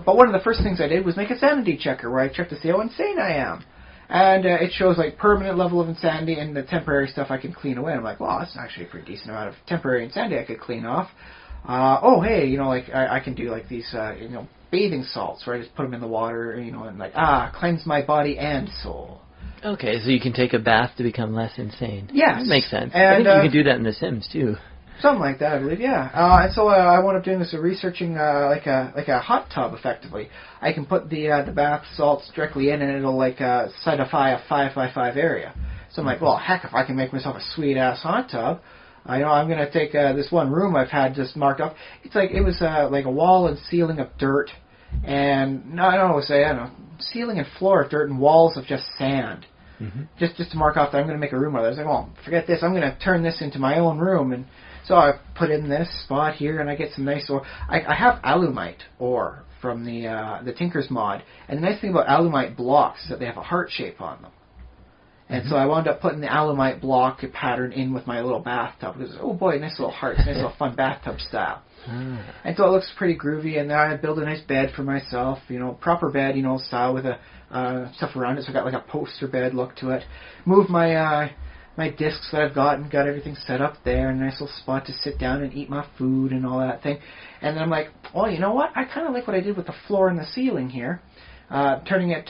But one of the first things I did was make a sanity checker where I checked to see how insane I am. And it shows permanent level of insanity, and the temporary stuff I can clean away. I'm well, that's actually a pretty decent amount of temporary insanity I could clean off. Hey, I can do these, bathing salts where I just put them in the water, and cleanse my body and soul.
Okay, so you can take a bath to become less insane.
Yes.
That makes sense.
And,
I think you can do that in The Sims, too.
Something like that, I believe, yeah. And so I wound up doing this researching a hot tub, effectively. I can put the bath salts directly in, and it'll solidify a 5x5 area. So I'm well, heck, if I can make myself a sweet ass hot tub, I'm gonna take this one room I've had just marked off. It's it was a wall and ceiling of dirt, and ceiling and floor of dirt and walls of just sand. Mm-hmm. Just to mark off that I'm gonna make a room out of it. I was forget this. I'm gonna turn this into my own room. And so I put in this spot here, and I get some nice ore. I have alumite ore from the Tinker's mod, and the nice thing about alumite blocks is that they have a heart shape on them. And so I wound up putting the alumite block pattern in with my little bathtub. Because, oh boy, nice little hearts, nice little fun bathtub style. And so it looks pretty groovy, and then I build a nice bed for myself, proper bed, style with stuff around it, so I got a poster bed look to it. Move my discs that I've got everything set up there, a nice little spot to sit down and eat my food and all that thing. And then I'm well, you know what? I kind of like what I did with the floor and the ceiling here, turning it,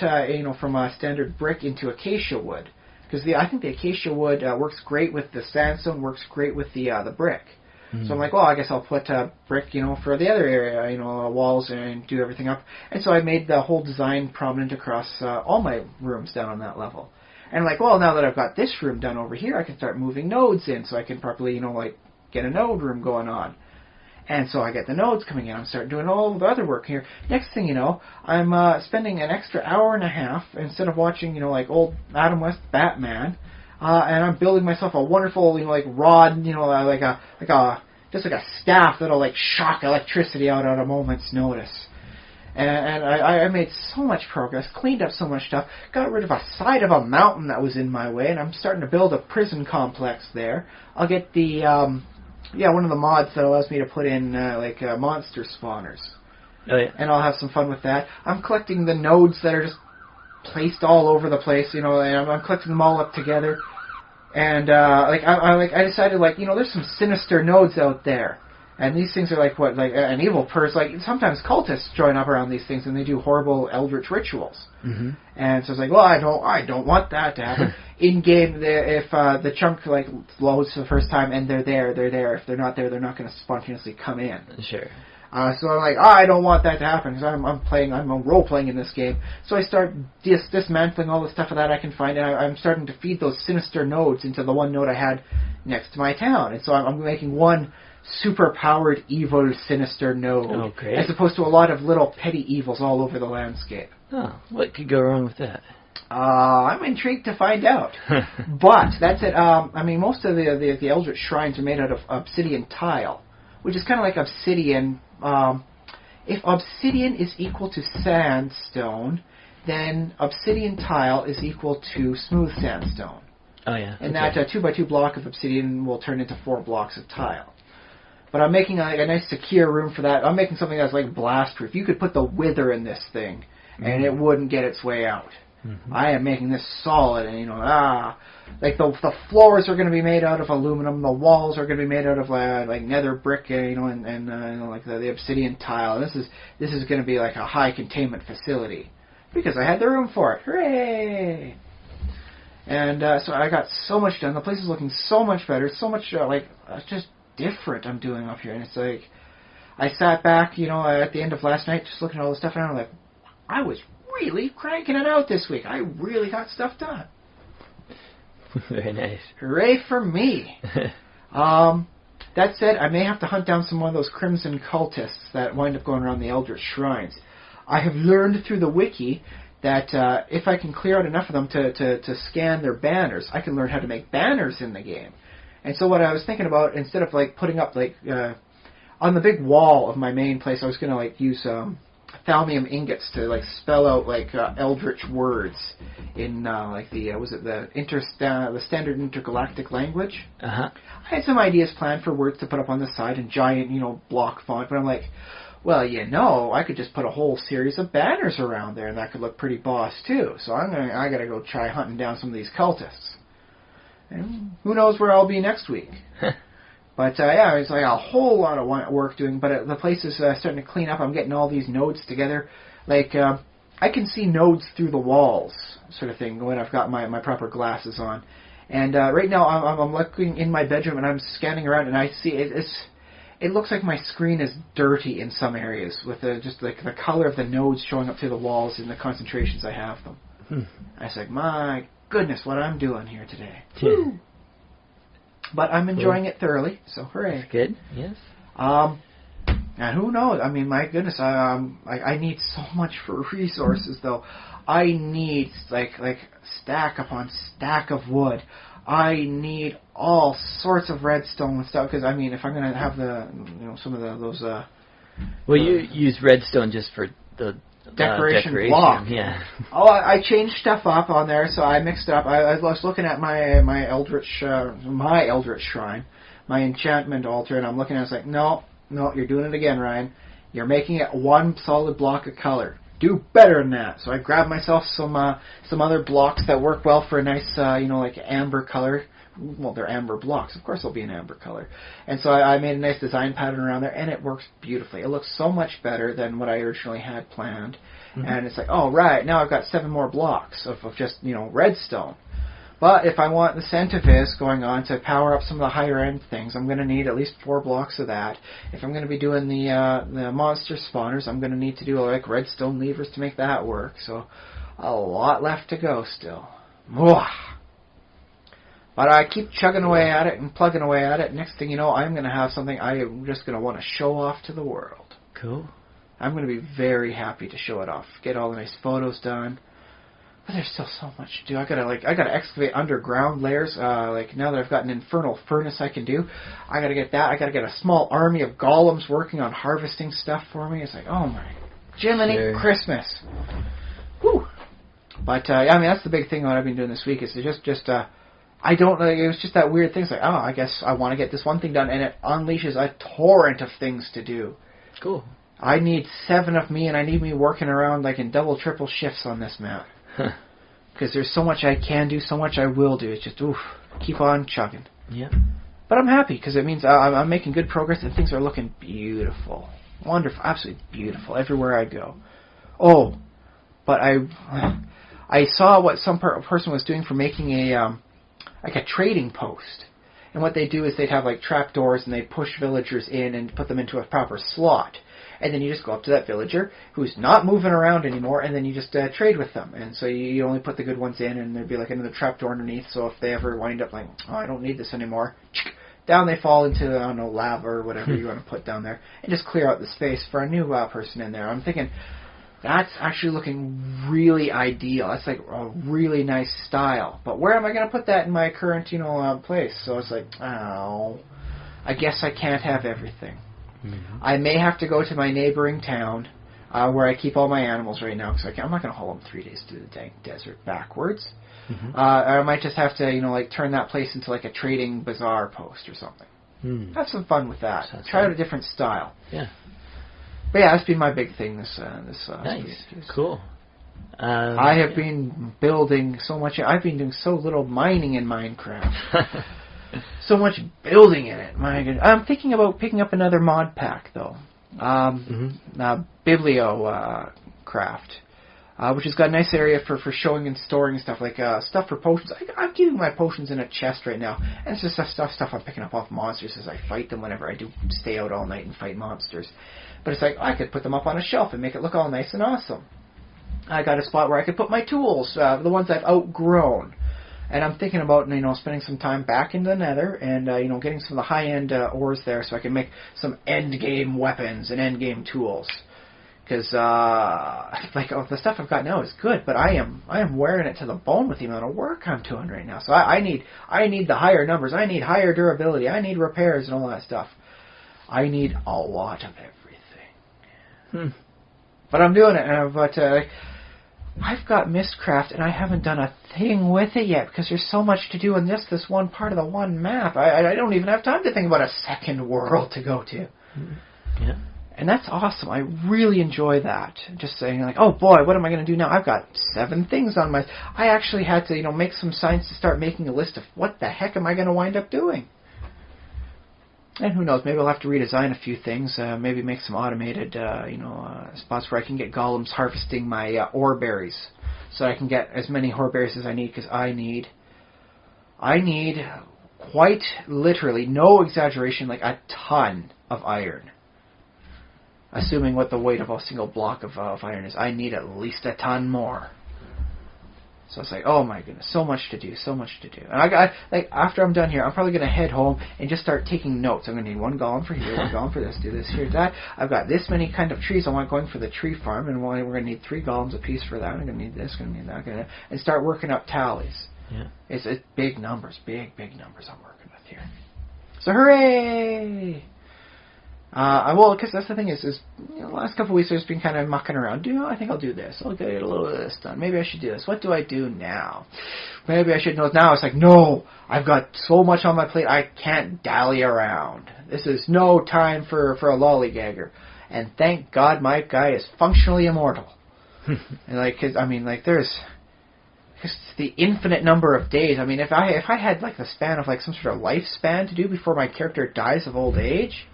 from a standard brick into acacia wood. Because I think the acacia wood works great with the sandstone, works great with the brick. Mm-hmm. So I'm well, I guess I'll put brick, for the other area, walls and do everything up. And so I made the whole design prominent across all my rooms down on that level. And well, now that I've got this room done over here, I can start moving nodes in so I can properly, get a node room going on. And so I get the nodes coming in. I'm starting doing all the other work here. Next thing you know, I'm spending an extra hour and a half instead of watching, old Adam West Batman, and I'm building myself a wonderful, rod, just like a staff that'll shock electricity out at a moment's notice. And I made so much progress, cleaned up so much stuff, got rid of a side of a mountain that was in my way, and I'm starting to build a prison complex there. I'll get the, one of the mods that allows me to put in, monster spawners.
Oh, yeah.
And I'll have some fun with that. I'm collecting the nodes that are just placed all over the place, and I'm collecting them all up together. And I decided, there's some sinister nodes out there. And these things are like an evil person. Sometimes cultists join up around these things and they do horrible eldritch rituals. Mm-hmm. And so it's like, well, I don't want that to happen. In game, if the chunk loads for the first time and they're there. If they're not there, they're not going to spontaneously come in.
Sure.
So I'm like, I don't want that to happen because I'm role playing in this game. So I start dismantling all the stuff that I can find, and I'm starting to feed those sinister nodes into the one node I had next to my town. And so I'm making one super-powered, evil, sinister node, as opposed to a lot of little petty evils all over the landscape.
Oh, what could go wrong with that?
I'm intrigued to find out. But that's it. Most of the Eldritch shrines are made out of obsidian tile, which is kind of like obsidian. If obsidian is equal to sandstone, then obsidian tile is equal to smooth sandstone.
Oh, yeah.
And that 2x2 block of obsidian will turn into 4 blocks of tile. But I'm making a nice secure room for that. I'm making something that's like blast-proof. You could put the wither in this thing, and it wouldn't get its way out. Mm-hmm. I am making this solid, and the floors are going to be made out of aluminum. The walls are going to be made out of nether brick, and the obsidian tile. This is going to be like a high containment facility because I had the room for it. Hooray! And so I got so much done. The place is looking so much better. So much just different I'm doing up here, and it's like I sat back, at the end of last night, just looking at all the stuff, and I'm like, I was really cranking it out this week. I really got stuff done.
Very nice.
Hooray for me. That said, I may have to hunt down some more of those crimson cultists that wind up going around the Eldritch shrines. I have learned through the wiki that if I can clear out enough of them to scan their banners, I can learn how to make banners in the game. And so what I was thinking about, instead of putting up on the big wall of my main place, I was going to use thalmium ingots to spell out eldritch words in the standard intergalactic language.
Uh-huh.
I had some ideas planned for words to put up on the side in giant, block font, but I'm like, well, I could just put a whole series of banners around there, and that could look pretty boss too. So I got to go try hunting down some of these cultists. And who knows where I'll be next week. But, it's a whole lot of work doing, but the place is starting to clean up. I'm getting all these nodes together. I can see nodes through the walls, sort of thing, when I've got my proper glasses on. And right now I'm looking in my bedroom, and I'm scanning around, and I see it looks like my screen is dirty in some areas, with just the color of the nodes showing up through the walls in the concentrations I have them. I was like, my goodness, what I'm doing here today. Woo! But I'm enjoying it thoroughly, so hooray.
That's good, yes.
And who knows? My goodness, I need so much for resources, though. I need, stack upon stack of wood. I need all sorts of redstone and stuff, because, if I'm going to have some of those...
Well, you use redstone just for the...
Decoration block.
Yeah.
I changed stuff up on there, so I mixed it up. I was looking at my Eldritch shrine, my enchantment altar, and I'm looking at it. It's like, no, you're doing it again, Ryan. You're making it one solid block of color. Do better than that. So I grabbed myself some other blocks that work well for a nice, amber color. Well, they're amber blocks. Of course they'll be an amber color. And so I made a nice design pattern around there, and it works beautifully. It looks so much better than what I originally had planned. Mm-hmm. And it's like, oh, right, now I've got 7 more blocks of just, redstone. But if I want the centivis going on to power up some of the higher-end things, I'm going to need at least 4 blocks of that. If I'm going to be doing the monster spawners, I'm going to need to do, redstone levers to make that work. So a lot left to go still. Mwah! But I keep chugging away at it and plugging away at it. Next thing you know, I'm going to have something I'm just going to want to show off to the world.
Cool.
I'm going to be very happy to show it off. Get all the nice photos done. But there's still so much to do. I gotta excavate underground layers. Now that I've got an infernal furnace I can do, I gotta get that. I gotta get a small army of golems working on harvesting stuff for me. It's like, oh my Jiminy Christmas. Whew. But that's the big thing what I've been doing this week is just I don't know. It was just that weird thing. It's like, oh, I guess I want to get this one thing done, and it unleashes a torrent of things to do.
Cool.
I need 7 of me, and I need me working around in double, triple shifts on this map. Because there's so much I can do, so much I will do. It's just, keep on chugging.
Yeah.
But I'm happy because it means I'm making good progress and things are looking beautiful. Wonderful. Absolutely beautiful everywhere I go. Oh, but I saw what some person was doing for making a trading post. And what they do is they'd have like trapdoors and they'd push villagers in and put them into a proper slot. And then you just go up to that villager who's not moving around anymore, and then you just trade with them. And so you only put the good ones in, and there'd be like another trapdoor underneath. So if they ever wind up like, oh, I don't need this anymore, down they fall into, I don't know, lava or whatever you want to put down there, and just clear out the space for a new person in there. I'm thinking, that's actually looking really ideal. That's like a really nice style. But where am I going to put that in my current, place? So it's like, I guess I can't have everything. Mm-hmm. I may have to go to my neighboring town where I keep all my animals right now, because I'm not going to haul them 3 days through the dang desert backwards. Mm-hmm. I might just have to, turn that place into like a trading bazaar post or something. Mm. Have some fun with that. Try out a different style.
Yeah.
But yeah, that's been my big thing this
nice.
week.
Cool.
I have been building so much. I've been doing so little mining in Minecraft. So much building in it. My goodness. I'm thinking about picking up another mod pack, though. Bibliocraft, which has got a nice area for showing and storing stuff, like stuff for potions. I'm keeping my potions in a chest right now, and it's just stuff I'm picking up off monsters as I fight them whenever I do stay out all night and fight monsters. But it's like, I could put them up on a shelf and make it look all nice and awesome. I got a spot where I could put my tools, the ones I've outgrown. And I'm thinking about, spending some time back in the Nether and, getting some of the high-end ores there so I can make some end-game weapons and end-game tools. Because, the stuff I've got now is good, but I am wearing it to the bone with the amount of work I'm doing right now. So I need the higher numbers. I need higher durability. I need repairs and all that stuff. I need a lot of everything. But I'm doing it, I've got Mistcraft, and I haven't done a thing with it yet, because there's so much to do in this one part of the one map. I don't even have time to think about a second world to go to.
Yeah.
And that's awesome. I really enjoy that. Just saying, like, oh boy, what am I going to do now? I've got 7 things on my... I actually had to, make some signs to start making a list of what the heck am I going to wind up doing. And who knows, maybe I'll have to redesign a few things, maybe make some automated, spots where I can get golems harvesting my ore berries, so I can get as many ore berries as I need, because I need quite literally, no exaggeration, like a ton of iron. Assuming what the weight of a single block of iron is, I need at least a ton more. So it's like, oh my goodness, so much to do. And I got, after I'm done here, I'm probably going to head home and just start taking notes. I'm going to need 1 golem for here, 1 golem for this, do this, here, that. I've got this many kind of trees I want going for the tree farm, and we're going to need 3 golems apiece for that. I'm going to need this, going to need that, and start working up tallies.
Yeah.
It's big numbers, big numbers I'm working with here. So hooray! Because that's the thing is the last couple of weeks I've just been kind of mucking around. I think I'll do this. I'll get a little bit of this done. Maybe I should do this. What do I do now? Maybe I should know now. It's like, no, I've got so much on my plate, I can't dally around. This is no time for a lollygagger. And thank God my guy is functionally immortal. And there's just the infinite number of days. I mean, if I had like the span of like some sort of lifespan to do before my character dies of old age,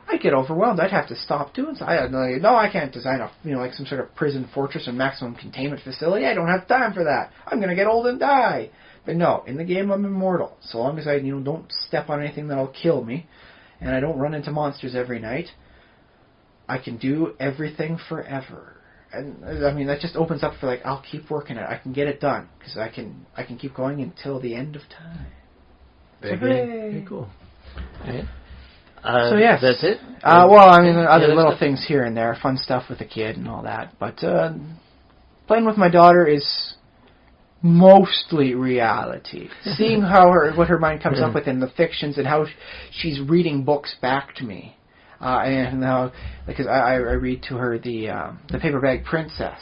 I'd get overwhelmed. I'd have to stop doing so. I can't design a some sort of prison fortress and maximum containment facility. I don't have time for that. I'm going to get old and die. But no, in the game I'm immortal. So long as I don't step on anything that'll kill me, and I don't run into monsters every night, I can do everything forever. And that just opens up for I'll keep working it. I can get it done because I can keep going until the end of time.
Very cool. All right.
So yes,
that's it.
Other little things here and there, fun stuff with the kid and all that. But playing with my daughter is mostly reality. Seeing what her mind comes up with in the fictions and how she's reading books back to me, and now because I read to her the Paper Bag Princess,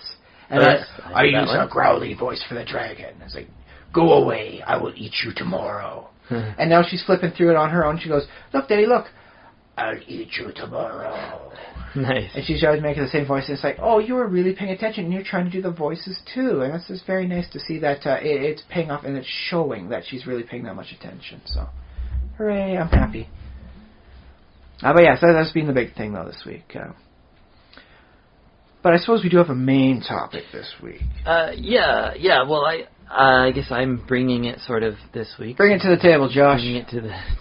and I use a growly voice for the dragon. It's like, go away, I will eat you tomorrow. And now she's flipping through it on her own. She goes, look, Daddy, look. I'll eat you tomorrow.
Nice.
And she's always making the same voice, and it's like, oh, you were really paying attention, and you're trying to do the voices too. And that's just very nice to see that it's paying off, and it's showing that she's really paying that much attention. So, hooray, I'm happy. But yeah, so that's been the big thing, though, this week. But I suppose we do have a main topic this week.
Yeah. Well, I guess I'm bringing it sort of this week.
Bring it to the table, Josh.
Bringing it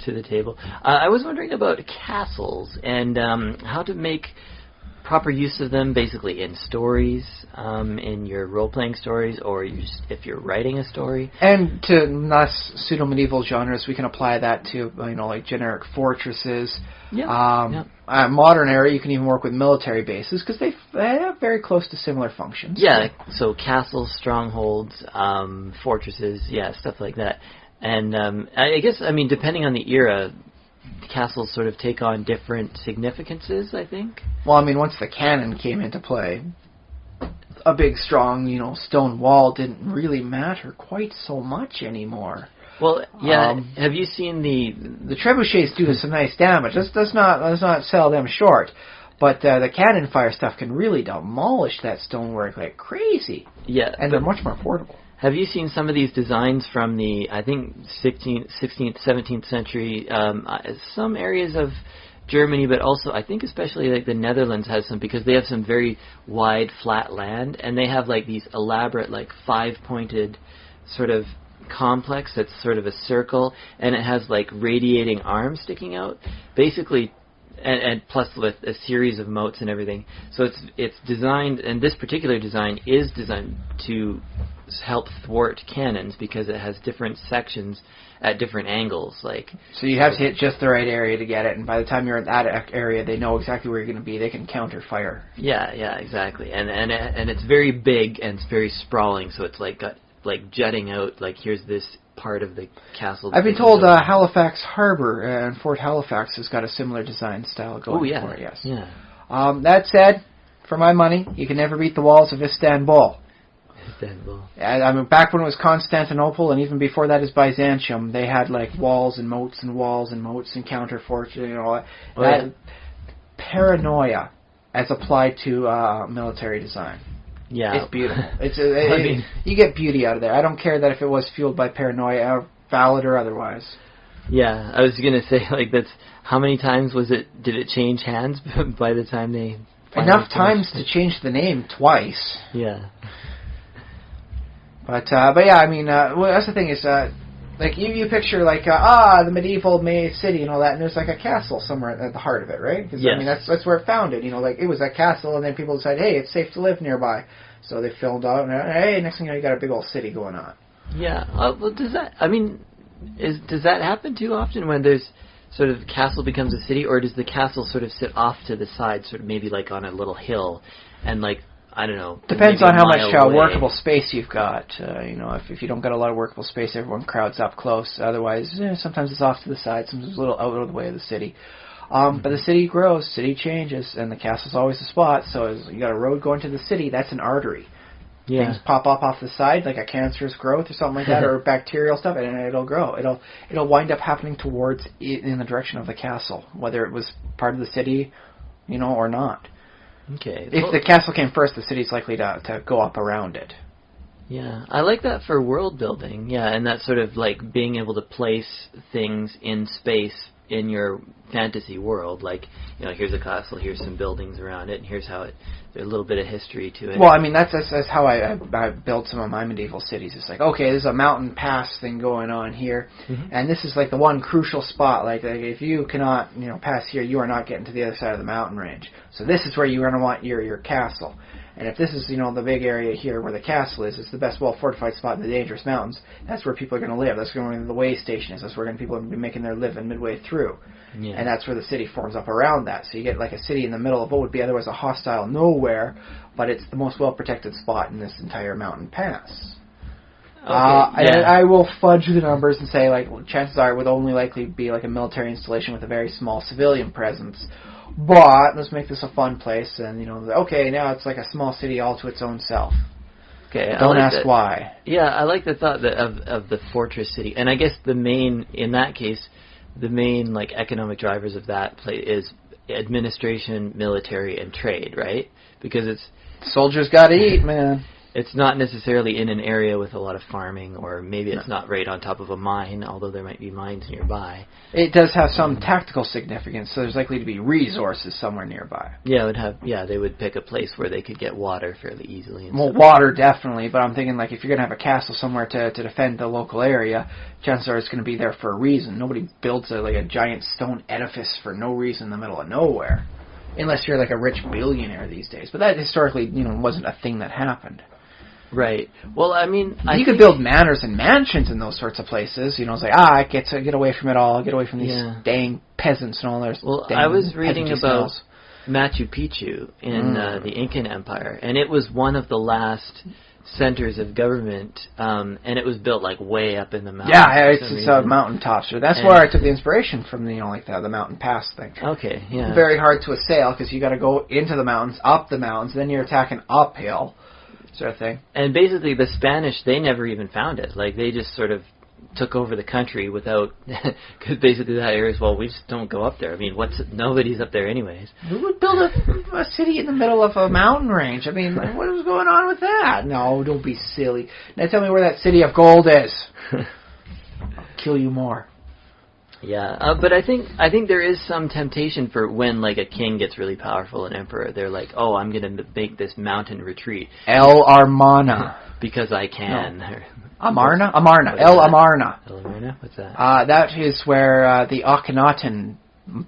to the table. I was wondering about castles and how to make proper use of them, basically in stories, in your role-playing stories, or if you're writing a story. And
to less pseudo-medieval genres, we can apply that to like generic fortresses.
Yeah.
Modern era, you can even work with military bases because they have very close to similar functions.
Yeah, so castles, strongholds, fortresses, stuff like that. And I guess, depending on the era, castles sort of take on different significances, I think.
Well, once the cannon came into play, a big, strong, stone wall didn't really matter quite so much anymore.
Well, yeah. Have you seen
the trebuchets do some nice damage? Let's not sell them short. But the cannon fire stuff can really demolish that stonework like crazy.
Yeah,
and they're much more affordable.
Have you seen some of these designs from the, I think, 16th, 17th century? Some areas of Germany, but also I think especially like the Netherlands has some, because they have some very wide, flat land, and they have like these elaborate, like 5-pointed sort of complex that's sort of a circle, and it has like radiating arms sticking out, basically, and plus with a series of moats and everything. So it's designed, and this particular design is designed to help thwart cannons because it has different sections at different angles. So
you have to hit just the right area to get it, and by the time you're in that area, they know exactly where you're going to be. They can counter fire.
Yeah, exactly. And it's very big and it's very sprawling. So it's got jutting out. Here's this part of the castle.
I've been told Halifax Harbor and Fort Halifax has got a similar design style going for it. Yes.
Yeah.
That said, for my money, you can never beat the walls of Istanbul. Back when it was Constantinople, and even before that is Byzantium, they had walls and moats and walls and moats and counter forts, that paranoia as applied to military design.
Yeah,
it's beautiful. You get beauty out of there. I don't care that if it was fueled by paranoia, valid or otherwise.
Yeah, I was gonna say that's how many times did it change hands by the time they
enough times to change the name twice.
Yeah.
But yeah, that's the thing is, you picture the medieval city and all that, and there's a castle somewhere at the heart of it, right? Because that's where it founded. It was a castle, and then people decided, hey, it's safe to live nearby, so they filled out, and hey, next thing you know, you got a big old city going on.
Yeah. Well, does that happen too often when there's sort of castle becomes a city, or does the castle sort of sit off to the side, sort of maybe on a little hill, and I don't know.
Depends on how much workable space you've got. If you don't got a lot of workable space, everyone crowds up close. Otherwise, sometimes it's off to the side. Sometimes it's a little out of the way of the city. But the city grows, city changes, and the castle's always a spot. So you got a road going to the city. That's an artery.
Yeah.
Things pop up off the side, like a cancerous growth or something like that, or bacterial stuff, and it'll grow. It'll wind up happening towards in the direction of the castle, whether it was part of the city, or not.
Okay.
If the castle came first, the city's likely to go up around it.
Yeah, I like that for world building. Yeah, and that sort of being able to place things in space in your fantasy world. Here's a castle, here's some buildings around it, and here's how there's a little bit of history to it.
Well, that's how I built some of my medieval cities. It's okay, there's a mountain pass thing going on here, and this is the one crucial spot. If you cannot pass here, you are not getting to the other side of the mountain range. So this is where you're going to want your castle. And if this is, the big area here where the castle is, it's the best well-fortified spot in the dangerous mountains, that's where people are going to live. That's where the way station is. That's where people are going to be making their living midway through. Yeah. And that's where the city forms up around that. So you get a city in the middle of what would be otherwise a hostile nowhere, but it's the most well-protected spot in this entire mountain pass.
Okay, yeah.
I will fudge the numbers and say, chances are it would only likely be a military installation with a very small civilian presence. But let's make this a fun place, and okay, now it's a small city all to its own self.
Okay,
don't ask why.
Yeah, I like the thought of the fortress city, and I guess in that case, the main like economic drivers of that place is administration, military, and trade, right? Because
soldiers got to eat, man.
It's not necessarily in an area with a lot of farming, or maybe it's not right on top of a mine, although there might be mines nearby.
It does have some tactical significance, so there's likely to be resources somewhere nearby.
Yeah, they would pick a place where they could get water fairly easily. And
well, water definitely, but I'm thinking like if you're going to have a castle somewhere to defend the local area, chances are it's going to be there for a reason. Nobody builds a giant stone edifice for no reason in the middle of nowhere, unless you're like a rich billionaire these days. But that historically, wasn't a thing that happened.
Right. Well, I mean,
you could build manors and mansions in those sorts of places. It's like, I get away from it all. Get away from these dang peasants and all their.
Well, I was reading about Machu Picchu in the Incan Empire, and it was one of the last centers of government, and it was built like way up in the mountains.
Yeah, it's a mountaintop. So that's where I took the inspiration from, the mountain pass thing.
Okay, yeah.
Very hard to assail because you got to go into the mountains, up the mountains, then you're attacking uphill. Sort of thing. And basically the Spanish, they never even found it. Like, they just sort of took over the country without... Because basically that area is, we just don't go up there. I mean, nobody's up there anyways. Who would build a city in the middle of a mountain range? I mean, what was going on with that? No, don't be silly. Now tell me where that city of gold is. I'll kill you more. Yeah, but I think there is some temptation for when like a king gets really powerful, an emperor. They're like, I'm going to make this mountain retreat. El Amarna. Because I can. No. Amarna? El Amarna. El Amarna? What's that? That is where the Akhenaten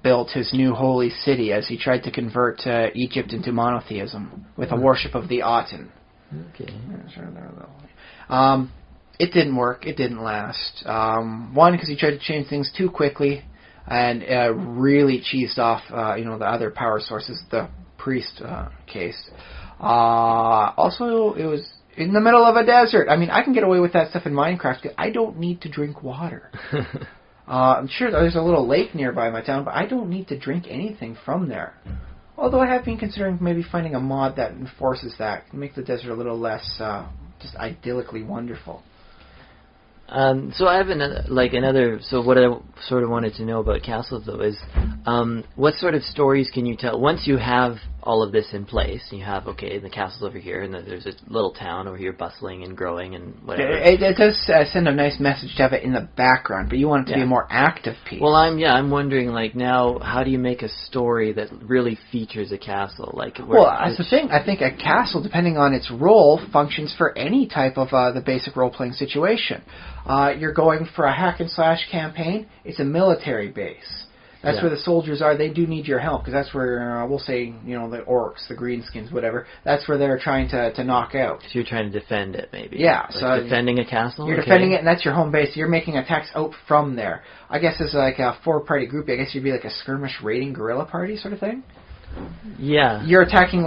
built his new holy city as he tried to convert Egypt into monotheism with a worship of the Aten. Okay. It didn't work. It didn't last. One, because he tried to change things too quickly and really cheesed off, the other power sources, the priest case. Also, it was in the middle of a desert. I mean, I can get away with that stuff in Minecraft because I don't need to drink water. I'm sure there's a little lake nearby my town, but I don't need to drink anything from there. Although I have been considering maybe finding a mod that enforces that, to make the desert a little less just idyllically wonderful. So I have another. So what I sort of wanted to know about castles, though, is what sort of stories can you tell once you have all of this in place? You have the castle's over here, and then there's a little town over here bustling and growing and whatever. It does send a nice message to have it in the background, but you want it to be a more active piece. Well, I'm wondering now, how do you make a story that really features a castle? That's the thing. I think a castle, depending on its role, functions for any type of the basic role-playing situation. You're going for a hack-and-slash campaign, it's a military base. That's where the soldiers are. They do need your help, because that's where, we'll say, the orcs, the greenskins, whatever, that's where they're trying to knock out. So you're trying to defend it, maybe. Yeah. So defending a castle? You're defending it, and that's your home base. You're making attacks out from there. I guess as like a four-party group, I guess you'd be like a skirmish raiding guerrilla party sort of thing? Yeah. You're attacking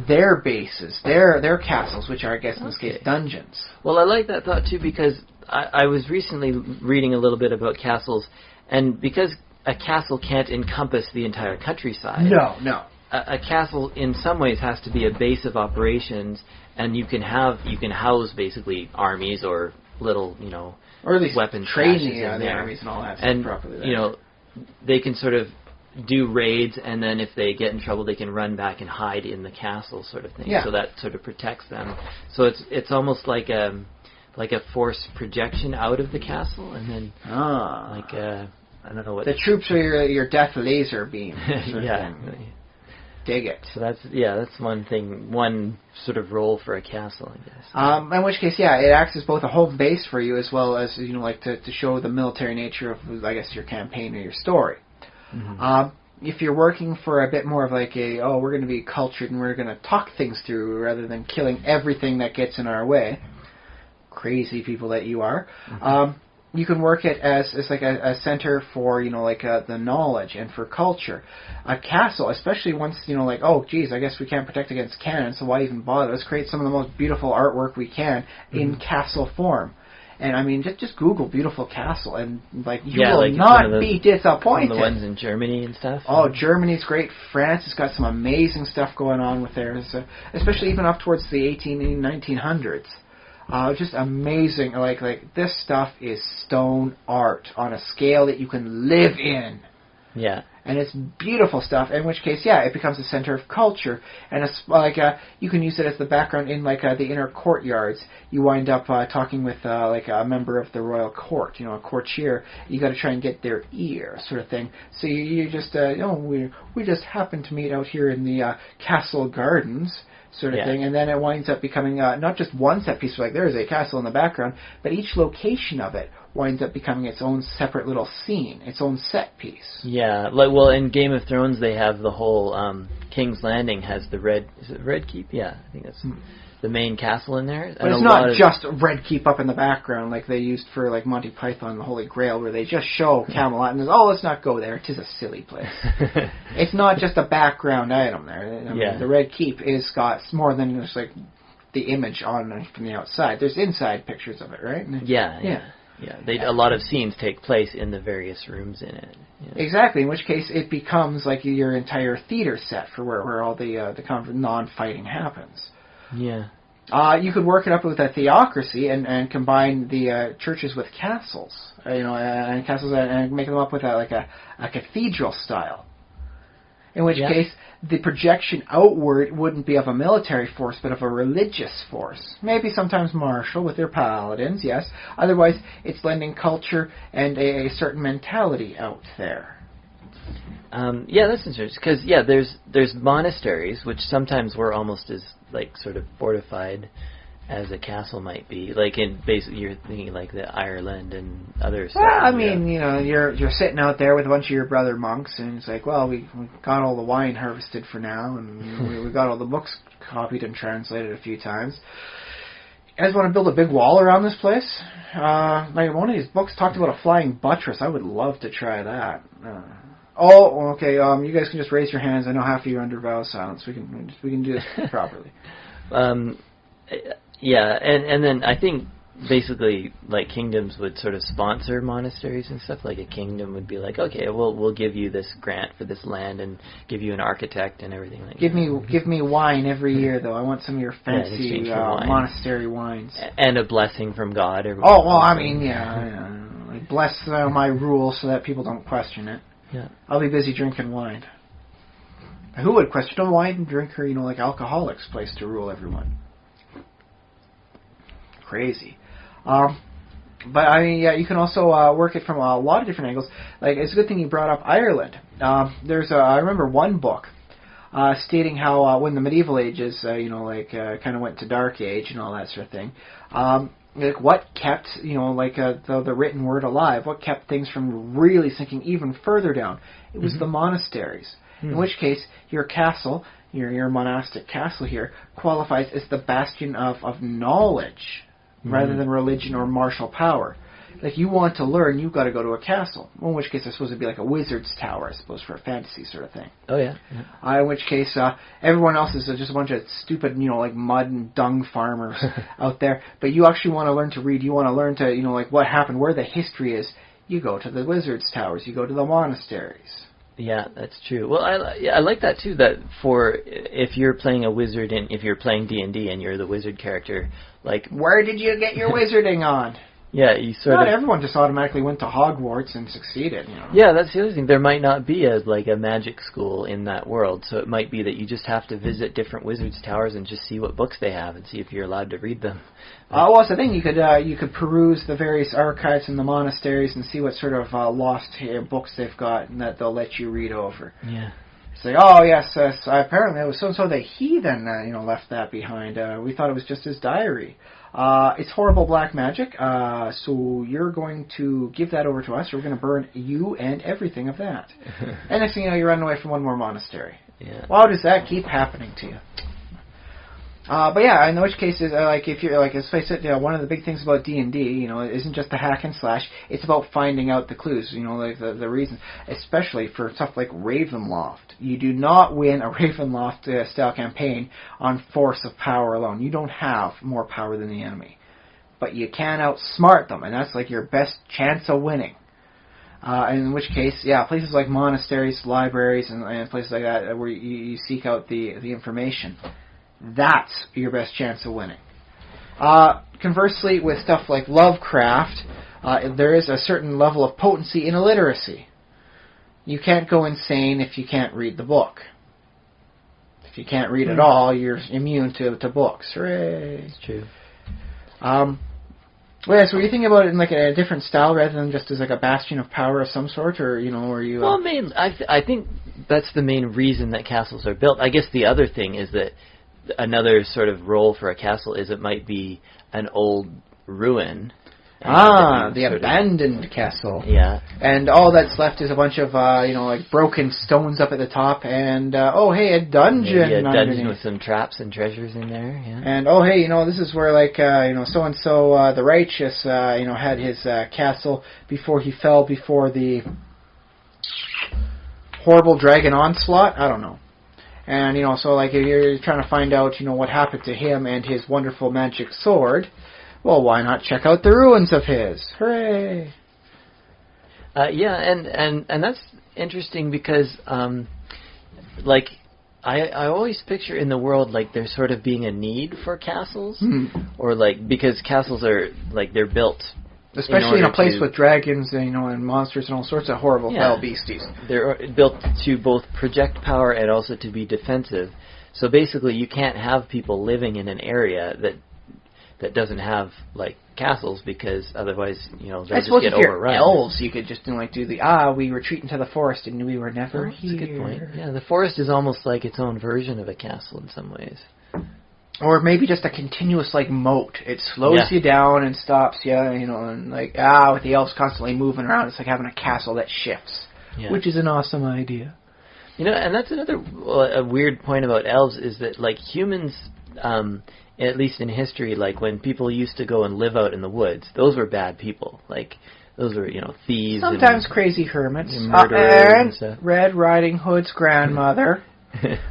their bases, their castles, which are, I guess, in this case, dungeons. Well, I like that thought, too, because I was recently reading a little bit about castles, and because a castle can't encompass the entire countryside. No. A castle, in some ways, has to be a base of operations, and you can house basically armies or little, or at least weapons train the armies and all that stuff properly. There. They can sort of do raids, and then if they get in trouble, they can run back and hide in the castle, sort of thing. Yeah. So that sort of protects them. So it's almost like a force projection out of the castle, and then I don't know what the troops are your death laser beam. Yeah. Dig it. So that's one thing, one sort of role for a castle, I guess. In which case, it acts as both a home base for you as well as to show the military nature of, I guess, your campaign or your story. Mm-hmm. If you're working for a bit more of we're going to be cultured and we're going to talk things through rather than killing everything that gets in our way, crazy people that you are. Mm-hmm. You can work it as like a center for, the knowledge and for culture. A castle, especially once, I guess we can't protect against cannon, so why even bother? Let's create some of the most beautiful artwork we can in castle form. And, I mean, just Google beautiful castle, and, you will not be disappointed. Some of the ones in Germany and stuff. Oh, Germany's great. France has got some amazing stuff going on with theirs, especially even up towards the 1900s. Just amazing. Like this stuff is stone art on a scale that you can live in.
Yeah.
And it's beautiful stuff, in which case, yeah, it becomes a center of culture. And it's like you can use it as the background in like the inner courtyards. You wind up talking with like a member of the royal court, a courtier. You got to try and get their ear, sort of thing. So you just, we just happened to meet out here in the castle gardens, sort of thing. And then it winds up becoming not just one set piece, like there's a castle in the background, but each location of it winds up becoming its own separate little scene, its own set piece.
Yeah, well, in Game of Thrones, they have the whole King's Landing has the red. Is it Red Keep? Yeah, I think that's the main castle in there.
But it's not just Red Keep up in the background like they used for like Monty Python and the Holy Grail, where they just show Camelot and let's not go there. 'Tis a silly place. It's not just a background item there. I mean, the Red Keep is got more than just like the image on from the outside. There's inside pictures of it, right?
Yeah. A lot of scenes take place in the various rooms in it. Yeah.
Exactly. In which case, it becomes like your entire theater set for where all the kind of non-fighting happens.
Yeah.
You could work it up with a theocracy and combine the churches with castles, and castles and make them up with a cathedral style. In which case, the projection outward wouldn't be of a military force, but of a religious force. Maybe sometimes martial with their paladins, yes. Otherwise, it's lending culture and a certain mentality out there.
That's interesting. Because, there's monasteries, which sometimes were almost as, like, sort of fortified as a castle might be. Like, basically, you're thinking, like, the Ireland and other stuff.
Well, I mean, you're sitting out there with a bunch of your brother monks, and it's like, well, we got all the wine harvested for now, and we got all the books copied and translated a few times. You guys want to build a big wall around this place? Like, one of these books talked about a flying buttress. I would love to try that. Okay. You guys can just raise your hands. I know half of you are under vow of silence. We can do this properly.
And then I think basically like kingdoms would sort of sponsor monasteries and stuff. Like a kingdom would be like, okay, we'll give you this grant for this land and give you an architect and everything like that.
Give me wine every year though. I want some of your fancy monastery wines
and a blessing from God.
Like bless my rule so that people don't question it.
Yeah,
I'll be busy drinking wine. Who would question a wine drinker? Like alcoholics' place to rule everyone. Crazy. But I mean, you can also work it from a lot of different angles. Like, it's a good thing you brought up Ireland. I remember one book stating how when the medieval ages, kind of went to dark age and all that sort of thing. Like what kept, the written word alive? What kept things from really sinking even further down? It was the monasteries. In which case, your castle, your monastic castle here, qualifies as the bastion of knowledge. Rather than religion or martial power. Like, you want to learn, you've got to go to a castle. In which case, it's supposed to be like a wizard's tower, I suppose, for a fantasy sort of thing.
Oh, yeah.
In which case, everyone else is just a bunch of stupid, like mud and dung farmers out there. But you actually want to learn to read. You want to learn to, like what happened, where the history is. You go to the wizard's towers. You go to the monasteries.
Yeah, that's true. Well, I like that too. That for if you're playing a wizard and if you're playing D&D and you're the wizard character, like
where did you get your wizarding on?
Yeah, you
Not everyone just automatically went to Hogwarts and succeeded.
Yeah, that's the other thing. There might not be a magic school in that world, so it might be that you just have to visit different wizards' towers and just see what books they have and see if you're allowed to read them.
Well, that's the thing. You could peruse the various archives in the monasteries and see what sort of lost books they've got, and that they'll let you read over.
Yeah.
Say, oh yes, apparently it was so the heathen, left that behind. We thought it was just his diary. It's horrible black magic, so you're going to give that over to us. We're going to burn you and everything of that. And next thing you know, you're running away from one more monastery.
Yeah.
Why does that keep happening to you? But yeah, in which cases, if you're let's face it, one of the big things about D&D, isn't just the hack and slash. It's about finding out the clues, like the reasons, especially for stuff like Ravenloft. You do not win a Ravenloft style campaign on force of power alone. You don't have more power than the enemy, but you can outsmart them, and that's like your best chance of winning. In which case, places like monasteries, libraries, and places like that where you seek out the information. That's your best chance of winning. Conversely, with stuff like Lovecraft, there is a certain level of potency in illiteracy. You can't go insane if you can't read the book. If you can't read at all, you're immune to books. Hooray!
It's true.
Well, yeah, so were you thinking about it in like a different style rather than just as like a bastion of power of some sort, or were you?
Well, I think that's the main reason that castles are built. I guess the other thing is that another sort of role for a castle is it might be an old ruin.
The abandoned castle.
Yeah.
And all that's left is a bunch of, like broken stones up at the top, and, a dungeon.
Maybe a dungeon
underneath.
with some traps and treasures in there, yeah.
And, this is where, like, so-and-so, the righteous, had his castle before he fell before the horrible dragon onslaught. I don't know. And, so, like, if you're trying to find out, what happened to him and his wonderful magic sword, well, why not check out the ruins of his? Hooray!
And that's interesting because, I always picture in the world, like, there sort of being a need for castles, or, like, because castles are, like, they're built...
Especially in a place with dragons, and monsters and all sorts of horrible foul beasties.
They're built to both project power and also to be defensive. So basically, you can't have people living in an area that doesn't have, like, castles, because otherwise, they'll just get overrun.
Elves, you could just do we retreat into the forest and we were never here.
That's a good point. Yeah, the forest is almost like its own version of a castle in some ways.
Or maybe just a continuous, like, moat. It slows you down and stops you, and, like, with the elves constantly moving around, it's like having a castle that shifts, which is an awesome idea.
And that's another a weird point about elves, is that, like, humans, at least in history, like, when people used to go and live out in the woods, those were bad people. Like, those were, thieves.
Sometimes crazy hermits.
Murderers and stuff.
Red Riding Hood's grandmother.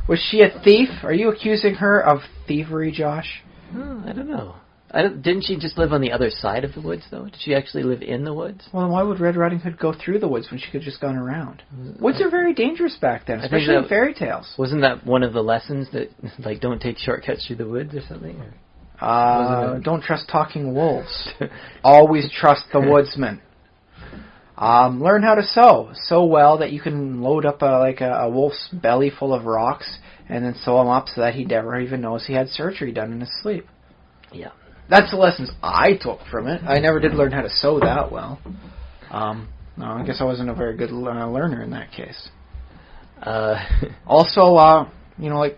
Was she a thief? Are you accusing her of thievery, Josh?
I don't know. Didn't she just live on the other side of the woods, though? Did she actually live in the woods?
Well, then why would Red Riding Hood go through the woods when she could have just gone around? Woods are very dangerous back then, especially in fairy tales.
Wasn't that one of the lessons that, like, don't take shortcuts through the woods or something?
Don't trust talking wolves. Always trust the woodsman. Learn how to sew. Sew well that you can load up a wolf's belly full of rocks and then sew him up so that he never even knows he had surgery done in his sleep.
Yeah.
That's the lessons I took from it. I never did learn how to sew that well. No, I guess I wasn't a very good learner in that case. Also,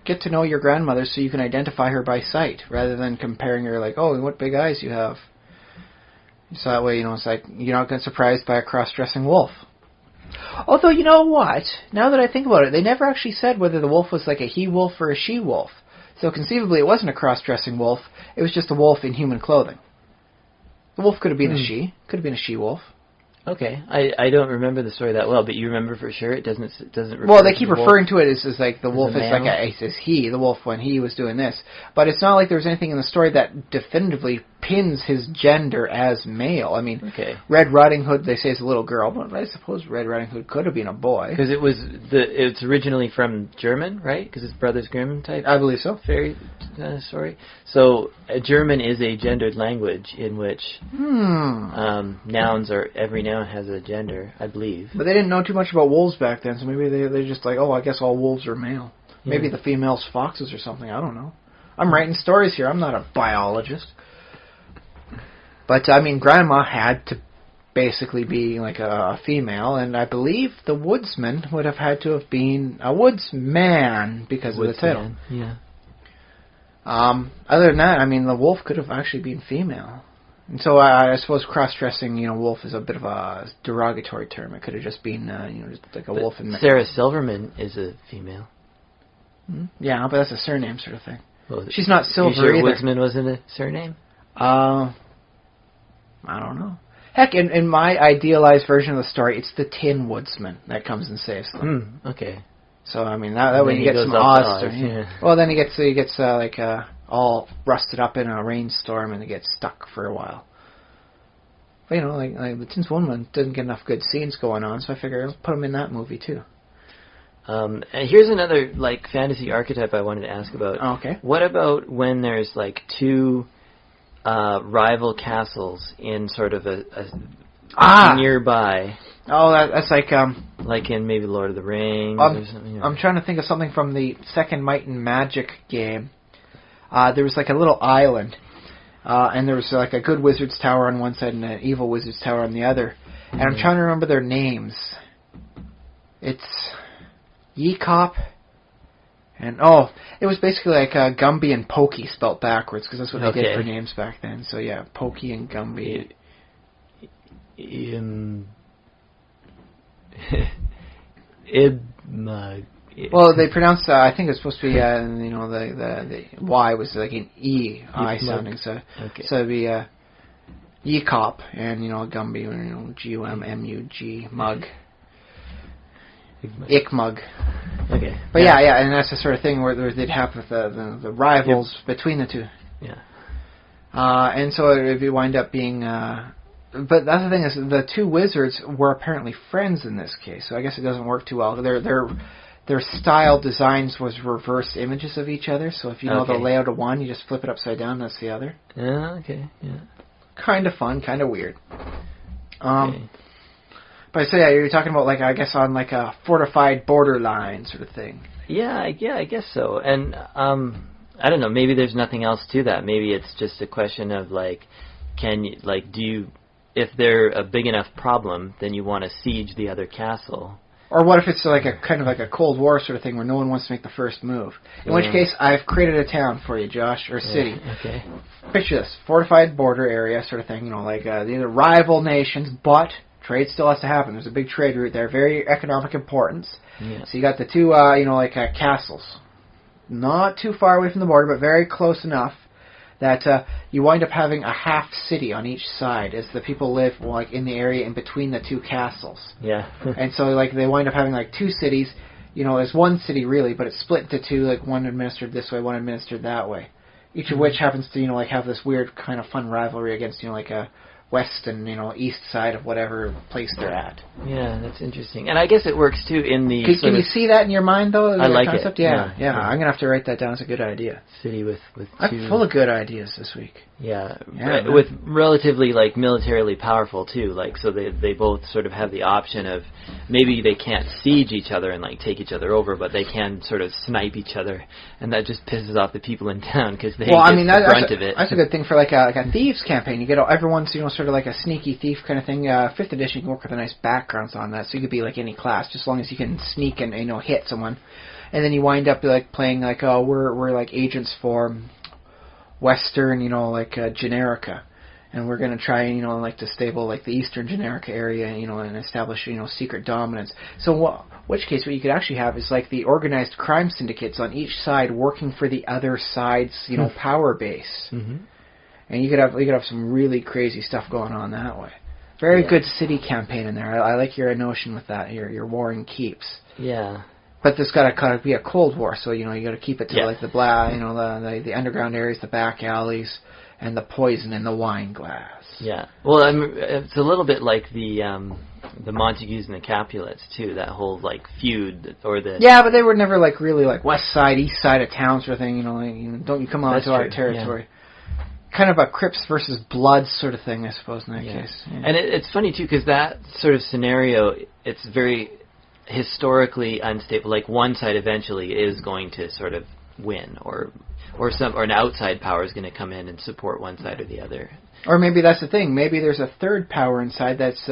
get to know your grandmother so you can identify her by sight rather than comparing her like, oh, what big eyes you have. So that way, it's like you're not getting surprised by a cross-dressing wolf. Although, you know what? Now that I think about it, they never actually said whether the wolf was like a he-wolf or a she-wolf. So conceivably, it wasn't a cross-dressing wolf. It was just a wolf in human clothing. The wolf could have been a she. Could have been a she-wolf.
Okay, I don't remember the story that well, but you remember for sure it doesn't.
Well, they keep referring to it as like the wolf is like as he, the wolf when he was doing this, but it's not like there's anything in the story that definitively pins his gender as male. I mean, Red Riding Hood they say is a little girl, but I suppose Red Riding Hood could have been a boy
because it's originally from German, right? Because it's Brothers Grimm type.
I believe so.
Fairy story. So German is a gendered language in which nouns are every noun has a gender, I believe.
But they didn't know too much about wolves back then, so maybe they're just like, oh, I guess all wolves are male. Yeah. Maybe the female's foxes or something. I don't know. I'm writing stories here. I'm not a biologist. But, I mean, Grandma had to basically be like a female, and I believe the woodsman would have had to have been a woodsman because of the title.
Yeah.
Other than that, I mean, the wolf could have actually been female. And so I suppose cross-dressing, wolf is a bit of a derogatory term. It could have just been, just like a wolf in the...
Sarah Silverman is a female.
Yeah, but that's a surname sort of thing.
Well,
she's not Silver
you sure
either.
Woodsman wasn't a surname?
I don't know. Heck, in my idealized version of the story, it's the Tin Woodsman that comes and saves them.
Okay.
So, I mean, that way you get some odds. Well, then he gets all rusted up in a rainstorm and he gets stuck for a while. But, like the Tin Woodsman didn't get enough good scenes going on, so I figured I'll put him in that movie, too.
And here's another, fantasy archetype I wanted to ask about.
Okay.
What about when there's, two rival castles in sort of a nearby.
Oh, that's
like in maybe Lord of the Rings or something.
I'm trying to think of something from the second Might and Magic game. There was like a little island, and there was like a good wizard's tower on one side and an evil wizard's tower on the other. And I'm trying to remember their names. It's Yeekop, and it was basically like Gumby and Pokey spelt backwards, because that's what they did for names back then. So yeah, Pokey and Gumby. Well, they pronounced. I think it's supposed to be. The Y was like an I sounding. So it'd be Yeekop, and Gumby, Gummug, Mug. Ickmug.
Okay.
But yeah, and that's the sort of thing where they'd have with the rivals between the two.
Yeah.
And so it would wind up being. But that's the thing is, the two wizards were apparently friends in this case, so I guess it doesn't work too well. Their style designs was reverse images of each other, so if you know the layout of one, you just flip it upside down, that's the other.
Okay, yeah.
Kind of fun, kind of weird. But so yeah, you're talking about I guess on a fortified borderline sort of thing.
Yeah, I guess so. And I don't know, maybe there's nothing else to that. Maybe it's just a question of if they're a big enough problem, then you want to siege the other castle.
Or what if it's a kind of a Cold War sort of thing where no one wants to make the first move? In which case, I've created a town for you, Josh, or a city.
Okay.
Picture this, fortified border area sort of thing, these are rival nations, but trade still has to happen. There's a big trade route there, very economic importance.
Yeah.
So you got the two, castles. Not too far away from the border, but very close enough that you wind up having a half city on each side as the people live in the area in between the two castles.
Yeah.
And so they wind up having two cities, as one city really, but it's split into two, one administered this way, one administered that way. Each of which happens to have this weird kind of fun rivalry against a west and east side of whatever place they're at.
Yeah, that's interesting. And I guess it works too in the.
Can you see that in your mind though?
I like
concept?
it.
Yeah. I'm gonna have to write that down. It's a good idea.
City with two.
I'm full of good ideas this week.
Yeah, with relatively militarily powerful too. So they both sort of have the option of maybe they can't siege each other and take each other over, but they can sort of snipe each other, and that just pisses off the people in town because they get the brunt of it.
That's a good thing for a thieves campaign. You get everyone's sort of a sneaky thief kind of thing. 5th edition you can work with a nice backgrounds on that, so you could be any class, just as long as you can sneak and hit someone, and then you wind up playing we're agents for Western Generica, and we're going to try to stable the Eastern Generica area and establish secret dominance. So which case what you could actually have is the organized crime syndicates on each side working for the other side's power base. Mm-hmm. And you could have some really crazy stuff going on that way. Very good city campaign in there. I like your notion with that. Your warring keeps.
Yeah.
But there's got to kind of be a Cold War, so you got to keep it to the underground areas, the back alleys, and the poison in the wine glass.
Yeah. Well, it's a little bit like the Montagues and the Capulets too. That whole feud or the. Yeah,
but they were never really west side, east side of town sort of thing. Don't you come onto our territory. Yeah. Kind of a Crips versus Bloods sort of thing, I suppose, in that case. Yeah.
And it's funny, too, because that sort of scenario, it's very historically unstable. One side eventually is going to sort of win, or an outside power is going to come in and support one side or the other.
Or maybe that's the thing. Maybe there's a third power inside that's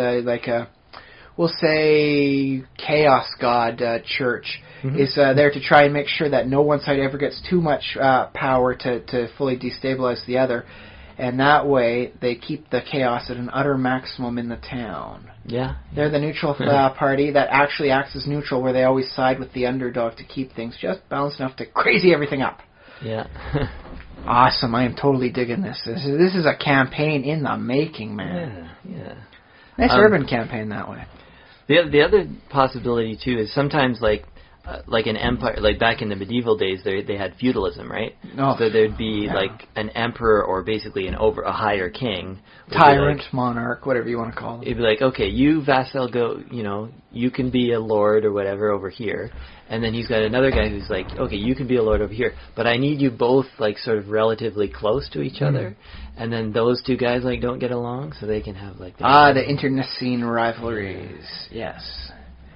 we'll say, Chaos God Church. Mm-hmm. Is there to try and make sure that no one side ever gets too much power to fully destabilize the other, and that way they keep the chaos at an utter maximum in the town.
Yeah.
They're the neutral party that actually acts as neutral, where they always side with the underdog to keep things just balanced enough to crazy everything up.
Yeah.
Awesome. I am totally digging this. This is a campaign in the making, man.
Yeah.
Nice urban campaign that way.
The other possibility, too, is sometimes, like an empire, like back in the medieval days, they had feudalism, right?
Oh,
so there'd be like an emperor or basically a higher king,
tyrant, monarch, whatever you want to call them.
It'd be like, okay, you vassal, go, you can be a lord or whatever over here, and then he's got another guy who's like, okay, you can be a lord over here, but I need you both like sort of relatively close to each other, and then those two guys like don't get along, so they can have like
the internecine rivalries, yes.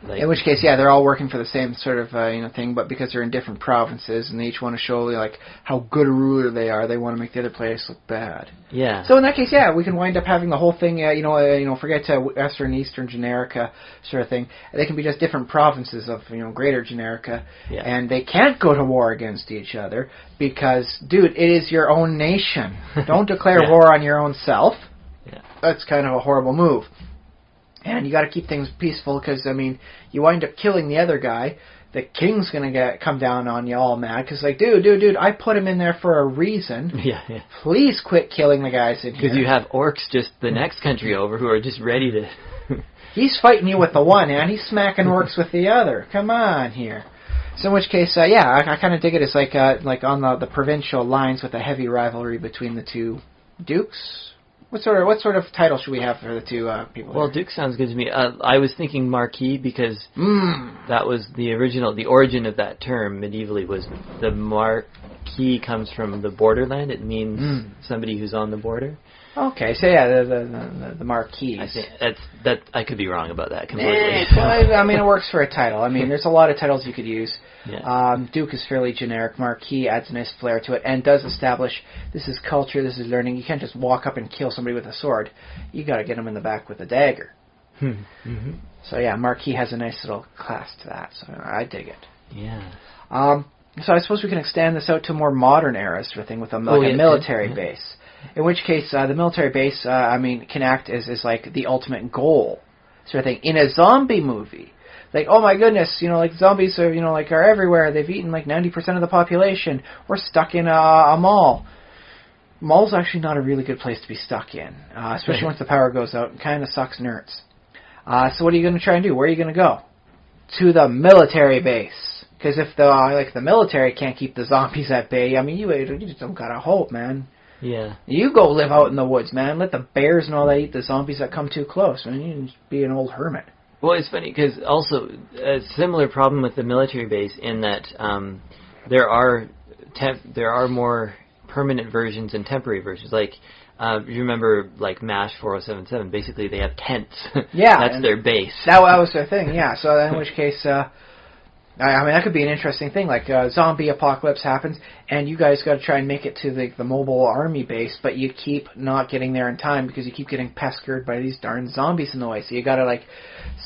Like,
in which case, they're all working for the same sort of thing, but because they're in different provinces and they each want to show like how good a ruler they are, they want to make the other place look bad.
Yeah.
So in that case, we can wind up having the whole thing. Forget Western, Eastern Generica sort of thing. They can be just different provinces of Greater Generica, and they can't go to war against each other because, dude, it is your own nation. Don't declare war on your own self.
Yeah.
That's kind of a horrible move. And you got to keep things peaceful because, you wind up killing the other guy. The king's going to come down on you all mad because, like, dude, I put him in there for a reason.
Yeah.
Please quit killing the guys in here.
Because you have orcs just the next country over who are just ready to...
He's fighting you with the one, and he's smacking orcs with the other. Come on here. So in which case, I kind of dig it. It's like on the provincial lines with a heavy rivalry between the two dukes. What sort of title should we have for the two people?
Well, Duke sounds good to me. I was thinking Marquis because that was the origin of that term medievally was the Marquis comes from the borderland. It means somebody who's on the border.
Okay, so the Marquis.
I think that I could be wrong about that completely.
Well, it works for a title. There's a lot of titles you could use.
Yeah.
Duke is fairly generic. Marquis adds a nice flair to it and does establish this is culture, this is learning. You can't just walk up and kill somebody with a sword. You got to get them in the back with a dagger.
Mm-hmm.
So Marquis has a nice little class to that. So I dig it.
Yeah.
So I suppose we can extend this out to a more modern era sort of thing with a military base. In which case, the military base, can act as like the ultimate goal sort of thing. In a zombie movie, like, oh my goodness, zombies are, are everywhere. They've eaten like 90% of the population. We're stuck in a mall. Mall's actually not a really good place to be stuck in, especially once the power goes out. It kind of sucks nerds. So what are you going to try and do? Where are you going to go? To the military base. Because if the military can't keep the zombies at bay, you just don't got to hope, man.
Yeah.
You go live out in the woods, man. Let the bears and all that eat the zombies that come too close. Man, you just be an old hermit.
Well, it's funny because also a similar problem with the military base in that there are more permanent versions and temporary versions. Like you remember, like MASH 4077. Basically, they have tents.
Yeah,
that's their base.
That was their thing. Yeah. So in which case. That could be an interesting thing. Like, zombie apocalypse happens, and you guys got to try and make it to the mobile army base, but you keep not getting there in time because you keep getting pestered by these darn zombies in the way. So you got to,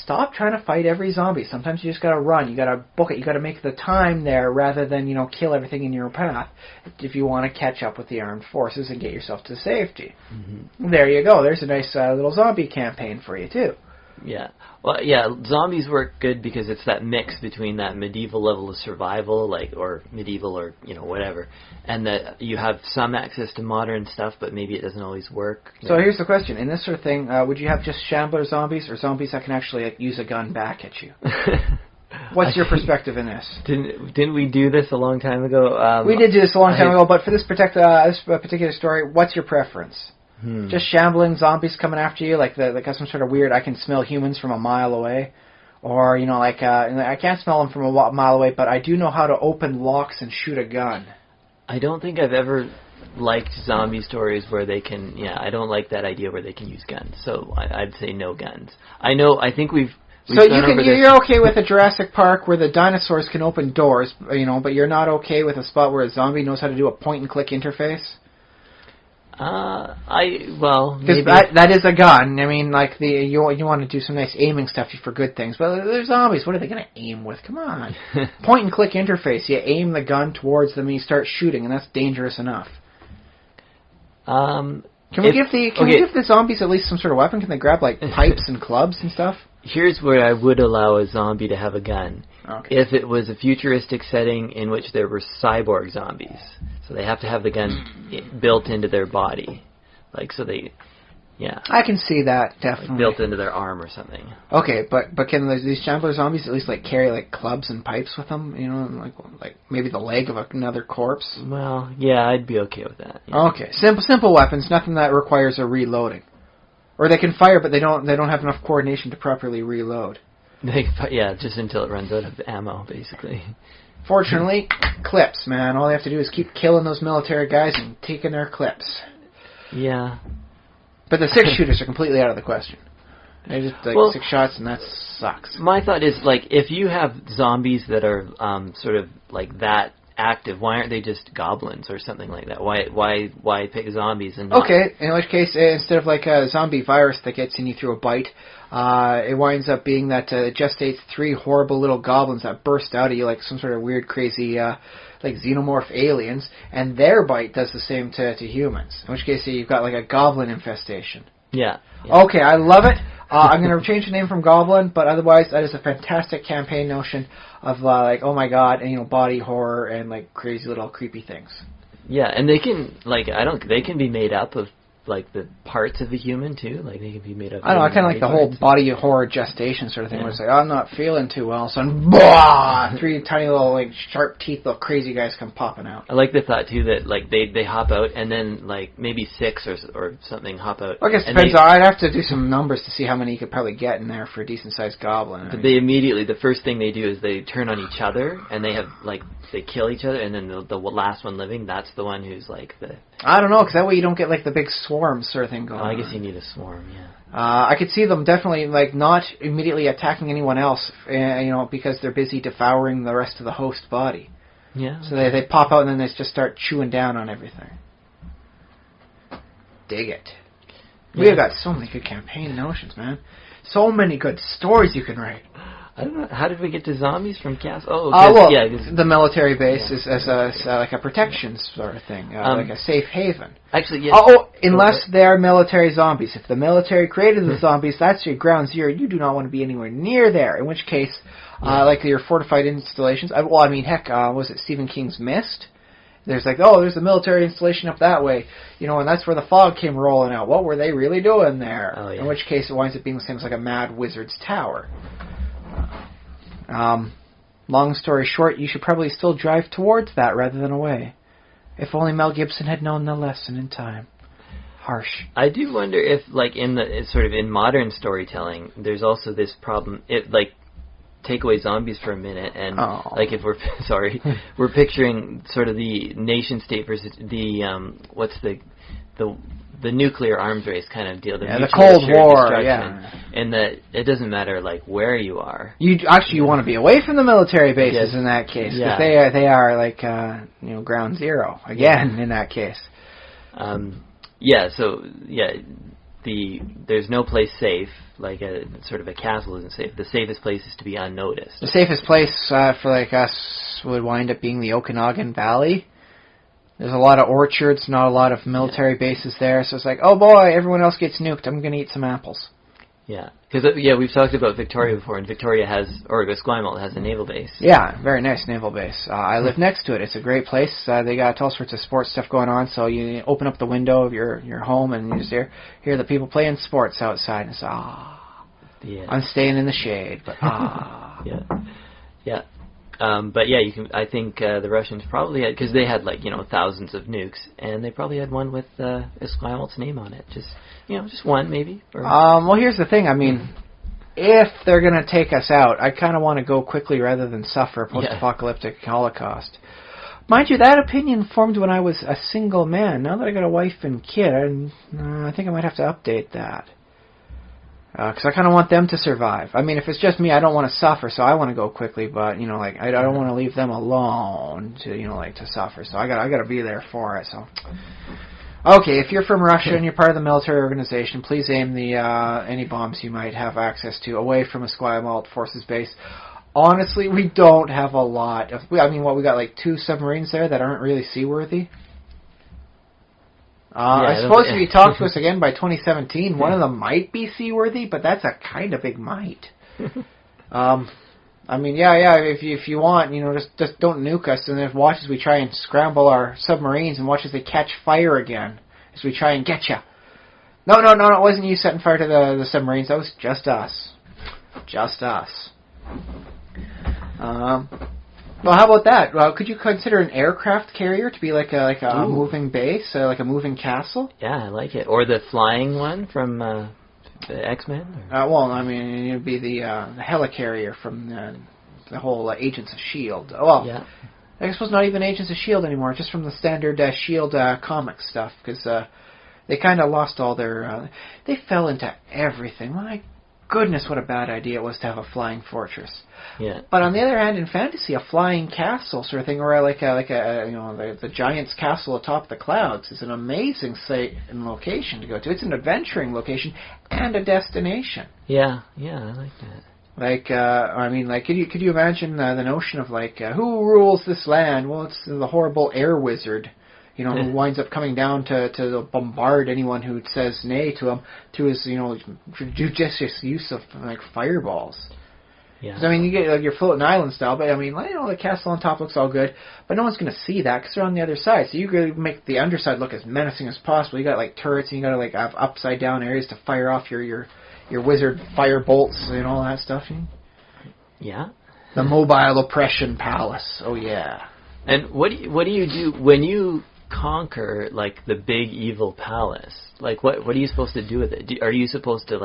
stop trying to fight every zombie. Sometimes you just got to run. You got to book it. You got to make the time there rather than, kill everything in your path if you want to catch up with the armed forces and get yourself to safety. Mm-hmm. There you go. There's a nice little zombie campaign for you, too.
Yeah. Well, zombies work good because it's that mix between that medieval level of survival, or medieval or, whatever, and that you have some access to modern stuff, but maybe it doesn't always work.
So here's the question. In this sort of thing, would you have just shambler zombies or zombies that can actually use a gun back at you? What's your perspective in this?
Didn't we do this a long time ago?
We did do this a long time ago, but for this particular story, what's your preference? Just shambling zombies coming after you, like got some sort of weird, I can smell humans from a mile away. Or, I can't smell them from a mile away, but I do know how to open locks and shoot a gun.
I don't think I've ever liked zombie stories where they can, I don't like that idea where they can use guns. So I'd say no guns. I think we've
so you're okay with a Jurassic Park where the dinosaurs can open doors, but you're not okay with a spot where a zombie knows how to do a point-and-click interface?
Because
that is a gun. You want to do some nice aiming stuff for good things, but they're zombies. What are they going to aim with? Come on, point and click interface. You aim the gun towards them and you start shooting, and that's dangerous enough. Can we give the zombies at least some sort of weapon? Can they grab pipes and clubs and stuff?
Here's where I would allow a zombie to have a gun.
Okay.
If it was a futuristic setting in which there were cyborg zombies. So they have to have the gun built into their body. Yeah.
I can see that, definitely.
Like built into their arm or something.
Okay, but can these Shambler zombies at least like carry like clubs and pipes with them? You know, and like maybe the leg of another corpse.
Well, yeah, I'd be okay with that. Yeah.
Okay, simple weapons, nothing that requires a reloading, or they can fire, but they don't have enough coordination to properly reload.
Yeah, just until it runs out of ammo, basically.
Fortunately, clips, man. All they have to do is keep killing those military guys and taking their clips.
Yeah.
But the 6-shooters are completely out of the question. They just 6 shots and that sucks.
My thought is, like, if you have zombies that are sort of like that active, why aren't they just goblins or something like that? Why pick zombies and not...
Okay, in which case, instead of like a zombie virus that gets in you through a bite, it winds up being that it gestates 3 horrible little goblins that burst out of you like some sort of weird, crazy, like xenomorph aliens, and their bite does the same to humans. In which case, you've got like a goblin infestation.
Yeah.
Okay, I love it. I'm going to change the name from Goblin, but otherwise, that is a fantastic campaign notion of like, oh my god, and body horror and like crazy little creepy things.
Yeah, and they can they can be made up of like the parts of a human too. Like they can be made up.
I don't know. I kind of like the whole body horror gestation sort of thing, where it's like, I'm not feeling too well, so blah, 3 tiny little like sharp teeth, little crazy guys come popping out.
I like the thought too that like they hop out and then like maybe 6 or something hop out.
I guess it depends. I'd have to do some numbers to see how many you could probably get in there for a decent sized goblin.
But they immediately, the first thing they do is they turn on each other and they have like they kill each other, and then the last one living, that's the one who's like the...
I don't know, because that way you don't get like the big swarm sort of thing going on.
I guess you need a swarm, yeah.
I could see them definitely like not immediately attacking anyone else, because they're busy devouring the rest of the host body.
Yeah.
So they pop out and then they just start chewing down on everything. Dig it. Yeah. We've got so many good campaign notions, man. So many good stories you can write.
I don't know. How did we get to zombies from Castle? Oh,
the military base is as like a protection sort of thing, like a safe haven.
Actually, yes.
Unless they are military zombies. If the military created the zombies, that's your ground zero. You do not want to be anywhere near there. In which case, like your fortified installations. Was it Stephen King's Mist? There's like, there's a military installation up that way, and that's where the fog came rolling out. What were they really doing there?
Oh, yeah.
In which case, it winds up being the same as like a mad wizard's tower. Long story short, you should probably still drive towards that rather than away. If only Mel Gibson had known the lesson in time. Harsh.
I do wonder if, like, in modern storytelling, there's also this problem. Take away zombies for a minute, and like if we're picturing sort of the nation state versus the nuclear arms race kind of deal.
The Cold War,
and that it doesn't matter like where you are.
You want to be away from the military bases in that case, because they are like ground zero again in that case.
There's no place safe. Like a sort of a castle isn't safe. The safest place is to be unnoticed.
The safest place for like us would wind up being the Okanagan Valley. There's a lot of orchards, not a lot of military bases there, so it's like, oh boy, everyone else gets nuked, I'm going to eat some apples.
Yeah, because we've talked about Victoria before, and Victoria Esquimalt has a naval base.
Yeah, very nice naval base. I live next to it. It's a great place. They got all sorts of sports stuff going on, so you open up the window of your home and you just hear the people playing sports outside, and it's I'm staying in the shade, but
Yeah. You can. I think the Russians probably had, because they had thousands of nukes, and they probably had one with Esquimalt's name on it. Just one maybe.
Well, here's the thing. I mean, if they're gonna take us out, I kind of want to go quickly rather than suffer a post-apocalyptic Holocaust. Mind you, that opinion formed when I was a single man. Now that I got a wife and kid, I think I might have to update that. Because I kind of want them to survive. I mean, if it's just me, I don't want to suffer, so I want to go quickly. But I don't want to leave them alone to suffer. So I got to be there for it. So, okay, if you're from Russia and you're part of the military organization, please aim the any bombs you might have access to away from Esquimalt Forces Base. Honestly, we don't have a lot of. We got like 2 submarines there that aren't really seaworthy. I suppose if you talk to us again by 2017, one of them might be seaworthy, but that's a kind of big might. If you want, just don't nuke us, and then watch as we try and scramble our submarines, and watch as they catch fire again, as we try and get you. No, it wasn't you setting fire to the submarines. That was just us. Just us. Well, how about that? Well, could you consider an aircraft carrier to be like a moving base, like a moving castle?
Yeah, I like it. Or the flying one from the X-Men?
Well, I mean, it would be the helicarrier from the whole Agents of S.H.I.E.L.D. Well, yeah. I suppose not even Agents of S.H.I.E.L.D. anymore, just from the standard S.H.I.E.L.D. comic stuff, because they kind of lost all their... they fell into everything. My goodness, what a bad idea it was to have a flying fortress.
Yeah.
But on the other hand, in fantasy, a flying castle sort of thing, or like the giant's castle atop the clouds, is an amazing site and location to go to. It's an adventuring location and a destination.
Yeah, I like that.
Could you imagine the notion of who rules this land? Well, it's the horrible air wizard, who winds up coming down to bombard anyone who says nay to him through his, judicious use of fireballs.
Yeah.
Because you get your floating island style, but the castle on top looks all good, but no one's going to see that because they're on the other side. So you got to make the underside look as menacing as possible. You got turrets, and you got to have upside down areas to fire off your wizard fire bolts and all that stuff.
Yeah.
The mobile oppression palace. Oh yeah.
And what do you do when you conquer the big evil palace? What are you supposed to do with it? Are you supposed to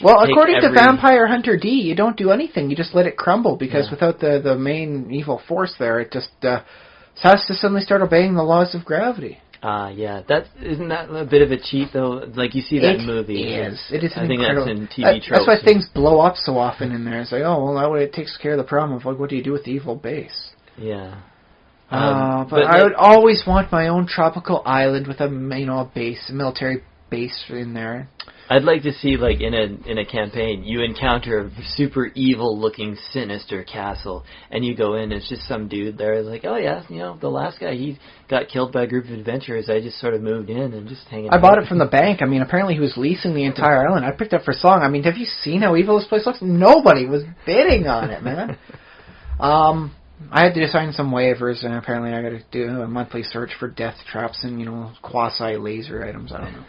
Well, according to Vampire Hunter D, you don't do anything. You just let it crumble because without the main evil force there, it just has to suddenly start obeying the laws of gravity.
Yeah. Isn't that a bit of a cheat, though? You see that movie.
It is.
I think that's in TV tropes.
That's why things blow up so often in there. It's that way it takes care of the problem of what do you do with the evil base.
Yeah.
But I would always want my own tropical island with a military base in there.
I'd like to see, in a campaign, you encounter a super evil-looking, sinister castle, and you go in, and it's just some dude there, oh yeah, the last guy, he got killed by a group of adventurers, I just sort of moved in and just hanging out.
I bought it from the bank. Apparently he was leasing the entire island. I picked it up for song. Have you seen how evil this place looks? Nobody was bidding on it, man. I had to sign some waivers, and apparently I got to do a monthly search for death traps and, quasi-laser items. I don't know.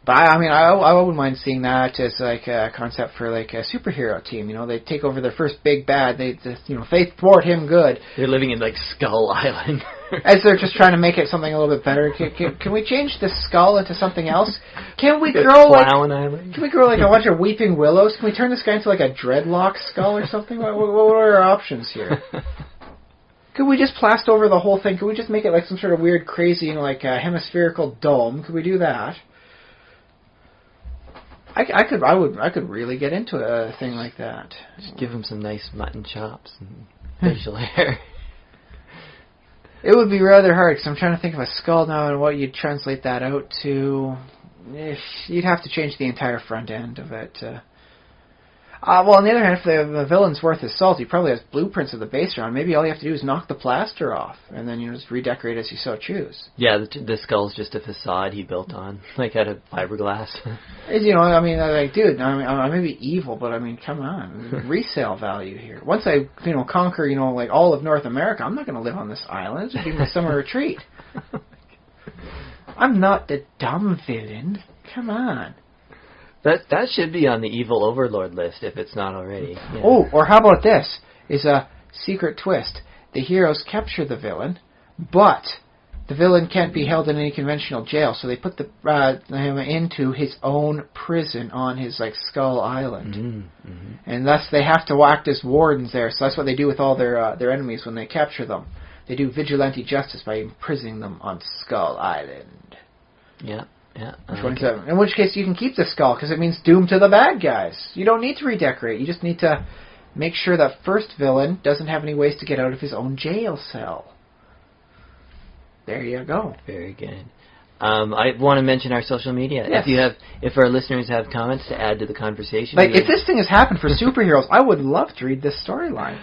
But I wouldn't mind seeing that as a concept for a superhero team. They take over their first big bad. They if they thwart him good.
They're living in Skull Island.
As they're just trying to make it something a little bit better. Can we change the skull into something else? Can we grow
Island?
Can we grow a bunch of weeping willows? Can we turn this guy into a dreadlock skull or something? What are our options here? Could we just plaster over the whole thing? Could we just make it some sort of weird, crazy, hemispherical dome? Could we do that? I could really get into a thing like that.
Just give him some nice mutton chops and facial hair.
It would be rather hard because I'm trying to think of a skull now and what you'd translate that out to. You'd have to change the entire front end of it. Well, on the other hand, if the villain's worth his salt, he probably has blueprints of the base around. Maybe all you have to do is knock the plaster off, and then just redecorate as you so choose.
Yeah, the skull's just a facade he built on, out of fiberglass.
Dude, I may be evil, but come on, resale value here. Once I, conquer, all of North America, I'm not going to live on this island. This would be my summer retreat. I'm not the dumb villain. Come on.
That should be on the evil overlord list if it's not already. Yeah.
Oh, or how about this? Is a secret twist. The heroes capture the villain, but the villain can't be held in any conventional jail, so they put him into his own prison on his Skull Island. Mm-hmm. And thus they have to act as wardens there. So that's what they do with all their enemies when they capture them. They do vigilante justice by imprisoning them on Skull Island.
Yeah. Yeah.
In which case you can keep the skull because it means doom to the bad guys. You don't need to redecorate. You just need to make sure that first villain doesn't have any ways to get out of his own jail cell. There you go.
Very good. I want to mention our social media.
Yes.
If our listeners have comments to add to the conversation.
If this thing has happened for superheroes, I would love to read this storyline.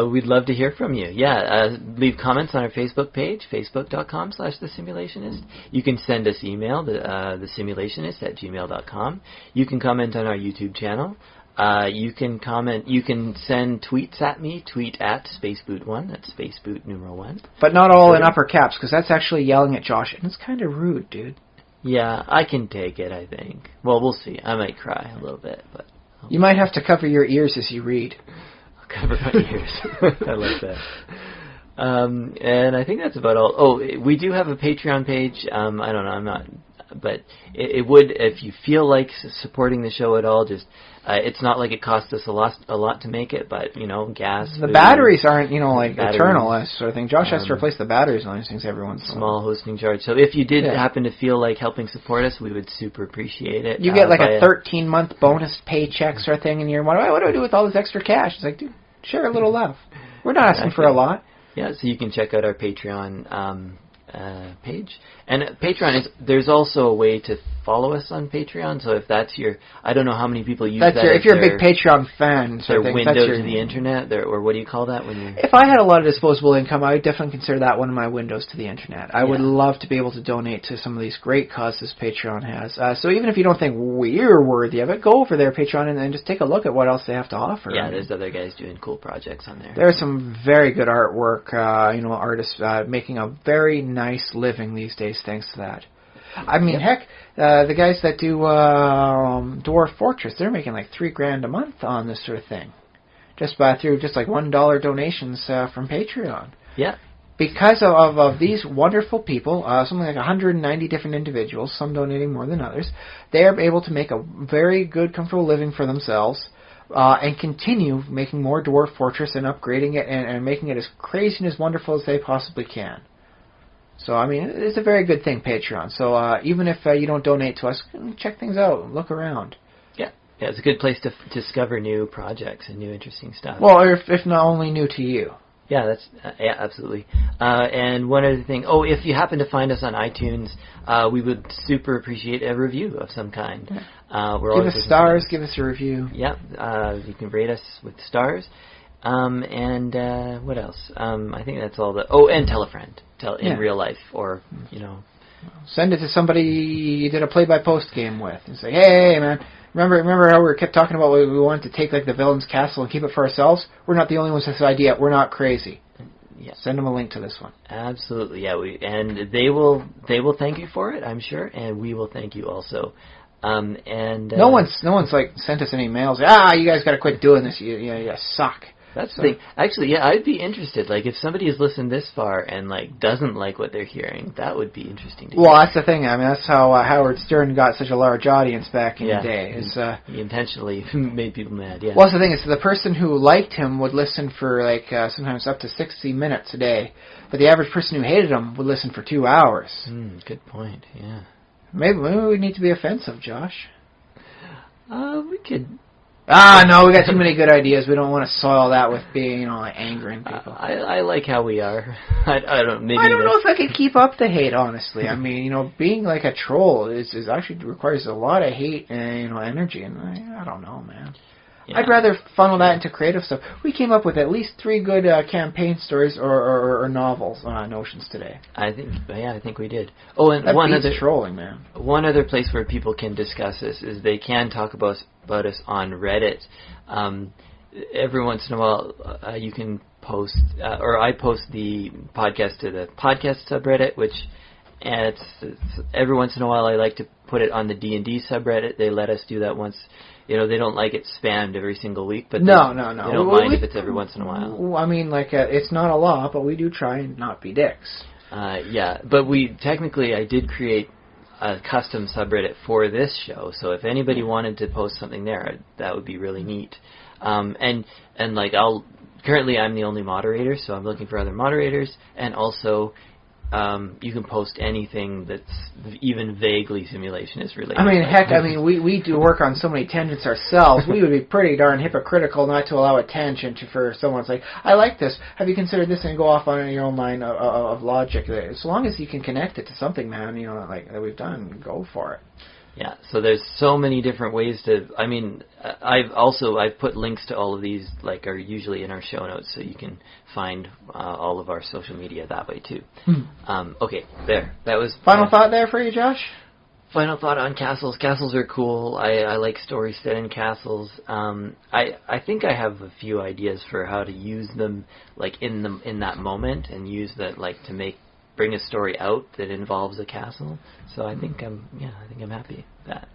We'd love to hear from you. Yeah, leave comments on our Facebook page, facebook.com/thesimulationist. You can send us email, thesimulationist@gmail.com. You can comment on our YouTube channel. You can send tweets at me, tweet at Spaceboot1, that's Spaceboot numeral 1.
But not all in upper caps, because that's actually yelling at Josh, and it's kind of rude, dude.
Yeah, I can take it, I think. Well, we'll see. I might cry a little bit, but...
You might have to cover your ears as you read.
I'll cover my ears. I like that. And I think that's about all. Oh, we do have a Patreon page. I don't know, I'm not... But it would, if you feel like supporting the show at all, just... it's not like it costs us a lot to make it, but, gas...
The batteries aren't, eternal, that sort of thing. Josh has to replace the batteries on these things every once in a while.
Small hosting charge. So if you did happen to feel like helping support us, we would super appreciate it.
You get like a 13-month bonus paycheck sort of thing, and you're wondering, what do I do with all this extra cash? It's like, dude, share a little love. We're not asking for a lot.
Yeah, so you can check out our Patreon page. And Patreon there's also a way to follow us on Patreon, so if that's I don't know how many people use that.
If you're a big Patreon fan,
their window to the internet, or what do you call that when you...
If I had a lot of disposable income, I would definitely consider that one of my windows to the internet. I would love to be able to donate to some of these great causes Patreon has. So even if you don't think we're worthy of it, go over there, Patreon, and just take a look at what else they have to offer.
Yeah, there's other guys doing cool projects on there.
There's some very good artwork, artists making a very nice living these days thanks to that. I mean, heck, the guys that do Dwarf Fortress, they're making like $3,000 a month on this sort of thing, just through like $1 donations from Patreon.
Yeah.
Because of these wonderful people, something like 190 different individuals, some donating more than others, they are able to make a very good, comfortable living for themselves. And continue making more Dwarf Fortress and upgrading it and making it as crazy and as wonderful as they possibly can. So, I mean, it's a very good thing, Patreon. So, even if you don't donate to us, check things out. Look around.
Yeah, it's a good place to discover new projects and new interesting stuff.
Well, if not only new to you.
Yeah, that's absolutely. And one other thing. Oh, if you happen to find us on iTunes, we would super appreciate a review of some kind.
Yeah. Give us stars. Give us a review.
Yeah, you can rate us with stars. And what else? I think that's all. And tell a friend. In real life, or
send it to somebody you did a play-by-post game with, and say, "Hey, man, remember how we kept talking about we wanted to take like the villain's castle and keep it for ourselves? We're not the only ones with this idea. We're not crazy." Yeah. Send them a link to this one.
Absolutely, yeah. And they will thank you for it, I'm sure, and we will thank you also. No
one's like sent us any mails. You guys got to quit doing this. You suck.
That's the thing. Actually, yeah, I'd be interested. Like, if somebody has listened this far and like doesn't like what they're hearing, that would be interesting to hear.
Well, that's the thing. I mean, that's how Howard Stern got such a large audience back in the day.
He intentionally made people mad. Yeah.
Well, that's the thing. Is the person who liked him would listen for like sometimes up to 60 minutes a day, but the average person who hated him would listen for 2 hours.
Good point. Yeah.
Maybe we need to be offensive, Josh.
We could.
No, we got too many good ideas. We don't want to soil that with being, like angering people.
I like how we are. I don't know
if I could keep up the hate, honestly. I mean, being like a troll is actually requires a lot of hate and energy, and I don't know, man. Yeah. I'd rather funnel that into creative stuff. We came up with at least 3 good campaign stories or novels notions today.
I think we did. Oh, and
that trolling, man.
One other place where people can discuss this is they can talk about us on Reddit. Every once in a while, you can post, or I post the podcast to the podcast subreddit, which it's every once in a while I like to put it on the D&D subreddit. They let us do that once. They don't like it spammed every single week, but
no.
They don't mind if it's every once in a while.
I mean, it's not a law, but we do try and not be dicks.
Yeah, but I did create a custom subreddit for this show, so if anybody wanted to post something there, that would be really neat. And currently I'm the only moderator, so I'm looking for other moderators, and also you can post anything that's even vaguely simulationist related.
I mean, we do work on so many tangents ourselves. We would be pretty darn hypocritical not to allow a tangent for someone to say, I like this. Have you considered this? And go off on your own line of logic. As long as you can connect it to something, man, like that we've done, go for it.
Yeah, so there's so many different ways to. I mean, I've put links to all of these, are usually in our show notes, so you can find all of our social media that way too. Okay, there. That was
final thought there for you, Josh.
Final thought on castles. Castles are cool. I like stories set in castles. I think I have a few ideas for how to use them, in that moment, and use that to make bring a story out that involves a castle. So I think I'm happy with that.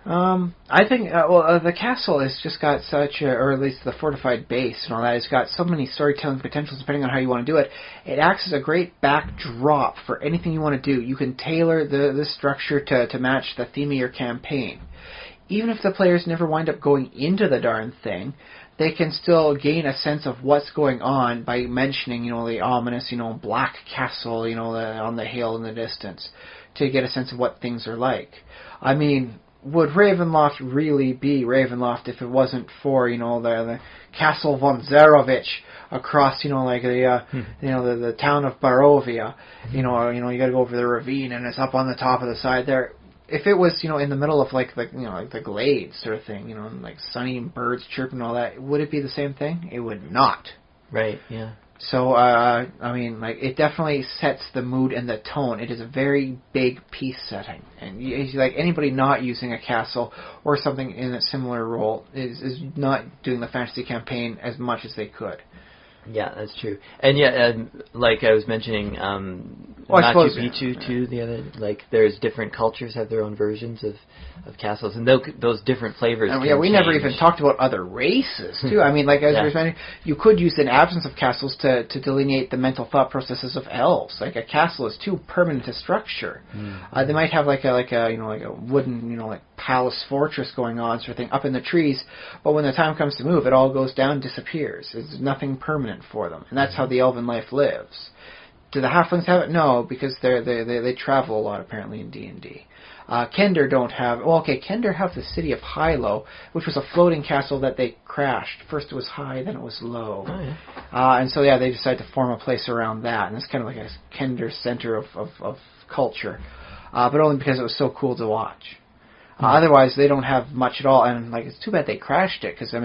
I think, the castle has just got such or at least the fortified base and all that, it's got so many storytelling potentials depending on how you want to do it. It acts as a great backdrop for anything you want to do. You can tailor the structure to match the theme of your campaign. Even if the players never wind up going into the darn thing, they can still gain a sense of what's going on by mentioning, the ominous, black castle, on the hill in the distance, to get a sense of what things are like. I mean, would Ravenloft really be Ravenloft if it wasn't for, the Castle von Zarovich across, the town of Barovia, you got to go over the ravine and it's up on the top of the side there. If it was, in the middle of like the glades sort of thing, like sunny birds chirping and all that, would it be the same thing? It would not.
Right, yeah.
So, it definitely sets the mood and the tone. It is a very big piece setting. And anybody not using a castle or something in a similar role is not doing the fantasy campaign as much as they could.
Yeah, that's true. And like I was mentioning, Machu Picchu too. The other, there's different cultures have their own versions of castles, and those different flavors. And
we never even talked about other races too. I mean, as I was mentioning, you could use an absence of castles to delineate the mental thought processes of elves. Like a castle is too permanent a structure. They might have like a wooden palace fortress going on sort of thing up in the trees, but when the time comes to move, it all goes down, disappears. There's nothing permanent for them, and that's how the elven life lives. Do the halflings have it? No, because they travel a lot apparently in D&D. Kender don't have... Well, okay, Kender have the city of Hilo, which was a floating castle that they crashed. First it was high, then it was low.
Oh, yeah.
And so, they decided to form a place around that, and it's kind of like a Kender center of culture, but only because it was so cool to watch. Otherwise, they don't have much at all, and it's too bad they crashed it, because if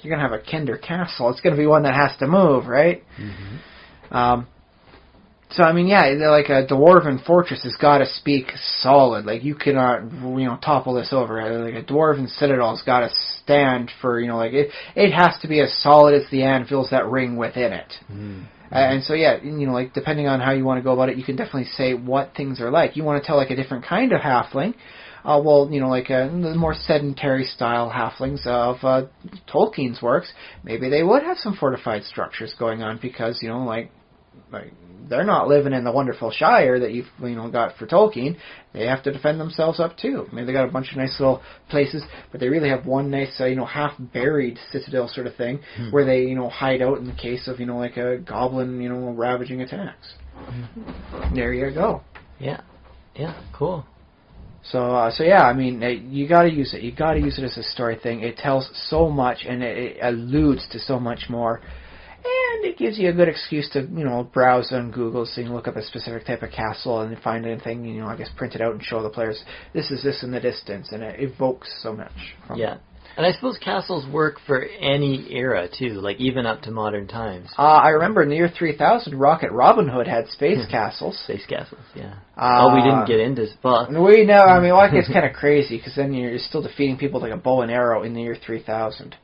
you're gonna have a Kender castle, it's gonna be one that has to move, right?
Mm-hmm.
So a dwarven fortress has got to speak solid. You cannot topple this over. A dwarven citadel's got to stand for it has to be as solid as the anvils that ring within it.
Mm-hmm.
And so depending on how you want to go about it, you can definitely say what things are like. You want to tell a different kind of halfling. The more sedentary style halflings of Tolkien's works, maybe they would have some fortified structures going on because, they're not living in the wonderful Shire that you've, got for Tolkien. They have to defend themselves up too. Maybe they got a bunch of nice little places, but they really have one nice, half-buried citadel sort of thing where they, hide out in the case of, a goblin, ravaging attacks. There you go.
Yeah. Yeah, cool.
So you got to use it. You got to use it as a story thing. It tells so much, and it alludes to so much more, and it gives you a good excuse to browse on Google, so you can look up a specific type of castle and find anything, print it out and show the players this is this in the distance, and it evokes so much.
Yeah. And I suppose castles work for any era, too, even up to modern times.
I remember in the year 3000, Rocket Robin Hood had space castles.
Space castles, yeah. We didn't get into...
We know, it gets kind of crazy, because then you're still defeating people with a bow and arrow in the year 3000.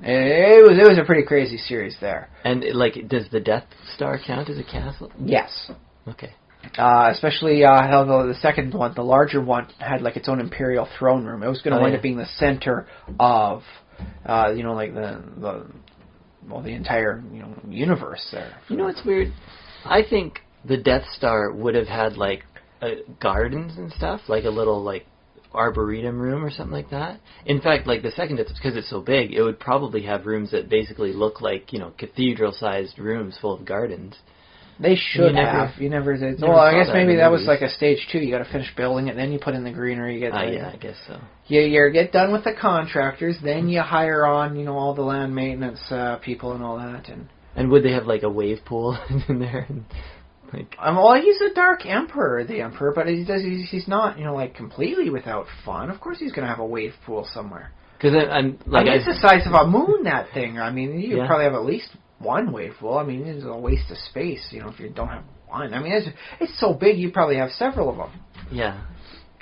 It was a pretty crazy series there.
And, does the Death Star count as a castle?
Yes.
Okay.
Especially how the second one, the larger one, had its own imperial throne room. It was going to wind up being the center of, the entire universe there.
It's weird. I think the Death Star would have had gardens and stuff, a little arboretum room or something like that. In fact, the second, because it's so big, it would probably have rooms that basically look like cathedral-sized rooms full of gardens.
They should have. You never did. Well, I guess maybe that was a stage 2. You got to finish building it, then you put in the greenery.
Yeah, I guess so.
You get done with the contractors, then you hire on, all the land maintenance people and all that.
And would they have a wave pool in there?
Well, he's a Dark Emperor, the Emperor, but he's not, completely without fun. Of course, he's going to have a wave pool somewhere.
Because
it's the size of a moon. That thing. You probably have at least one wave pool. It's a waste of space, if you don't have one. It's so big, you probably have several of them.
Yeah.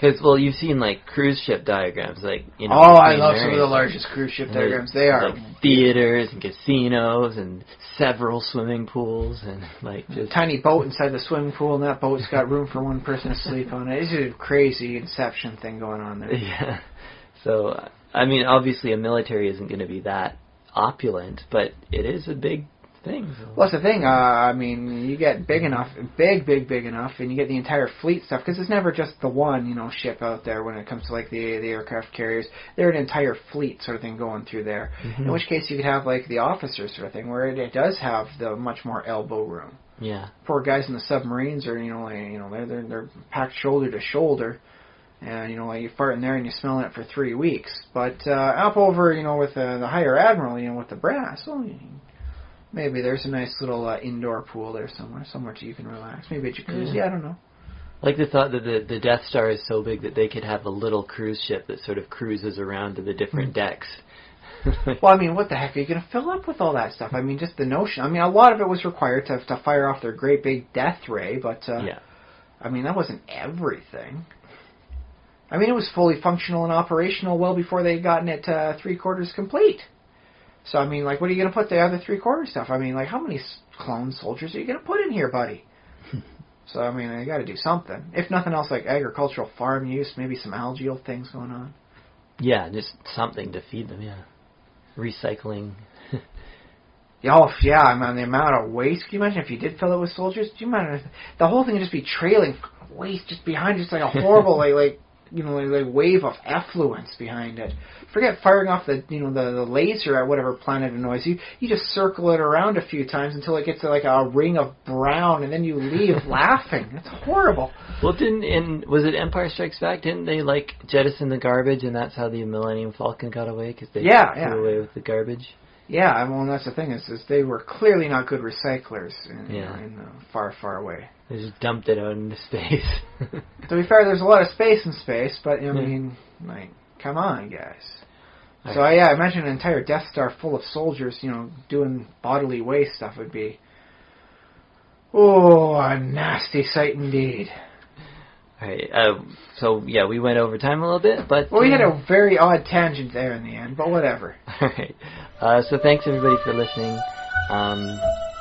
Because, well, you've seen, like, cruise ship diagrams, like, you know.
Oh, I love some of the largest cruise ship diagrams. They are.
Like, theaters and casinos and several swimming pools and, like, just...
Tiny boat inside the swimming pool, and that boat's got room for one person to sleep on it. It's a crazy Inception thing going on there.
Yeah. So, I mean, obviously a military isn't going to be that opulent, but it is a big thing. So.
Well, that's the thing. I mean, you get big enough, big enough, and you get the entire fleet stuff, because it's never just the one, you know, ship out there when it comes to, like, the aircraft carriers. They're an entire fleet sort of thing going through there. Mm-hmm. In which case you could have, like, the officers sort of thing, where it does have the much more elbow room.
Yeah.
Poor guys in the submarines are, they're packed shoulder to shoulder. And, you fart in there and you smell it for 3 weeks. But up over, with the higher admiral, with the brass, well, maybe there's a nice little indoor pool there somewhere you can relax. Maybe a jacuzzi, I don't know.
Like the thought that the Death Star is so big that they could have a little cruise ship that sort of cruises around to the different decks.
Well, I mean, what the heck are you going to fill up with all that stuff? I mean, just the notion. I mean, a lot of it was required to fire off their great big death ray, but, I mean, that wasn't everything. I mean, it was fully functional and operational well before they had gotten it 3/4 complete. So, I mean, like, what are you going to put the other 3/4 stuff? I mean, like, how many clone soldiers are you going to put in here, buddy? So, I mean, you got to do something. If nothing else, like agricultural farm use, maybe some algae things going on. Yeah,
just something to feed them, Recycling.
Oh, yeah, I mean, the amount of waste. Can you imagine if you did fill it with soldiers? Do you imagine the whole thing would just be trailing waste just behind, just like a horrible, like wave of effluence behind it. Forget firing off the laser at whatever planet annoys you. You just circle it around a few times until it gets to like a ring of brown, and then you leave laughing. It's horrible.
Well, was it Empire Strikes Back? Didn't they like jettison the garbage, and that's how the Millennium Falcon got away? Because they threw away with the garbage.
Yeah, well, that's the thing is they were clearly not good recyclers in far, far away.
They just dumped it out into space.
To be fair, there's a lot of space in space, but I mean, like, come on, guys. So I imagine an entire Death Star full of soldiers, doing bodily waste stuff would be, a nasty sight indeed.
All right. So we went over time a little bit, but
we had a very odd tangent there in the end, but whatever.
All right. So thanks everybody for listening.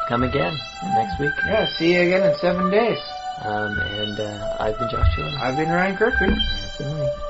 Come again next week.
Yeah, see you again in 7 days.
And I've been Josh Chilling.
I've been Ryan Kirkby.
Good night.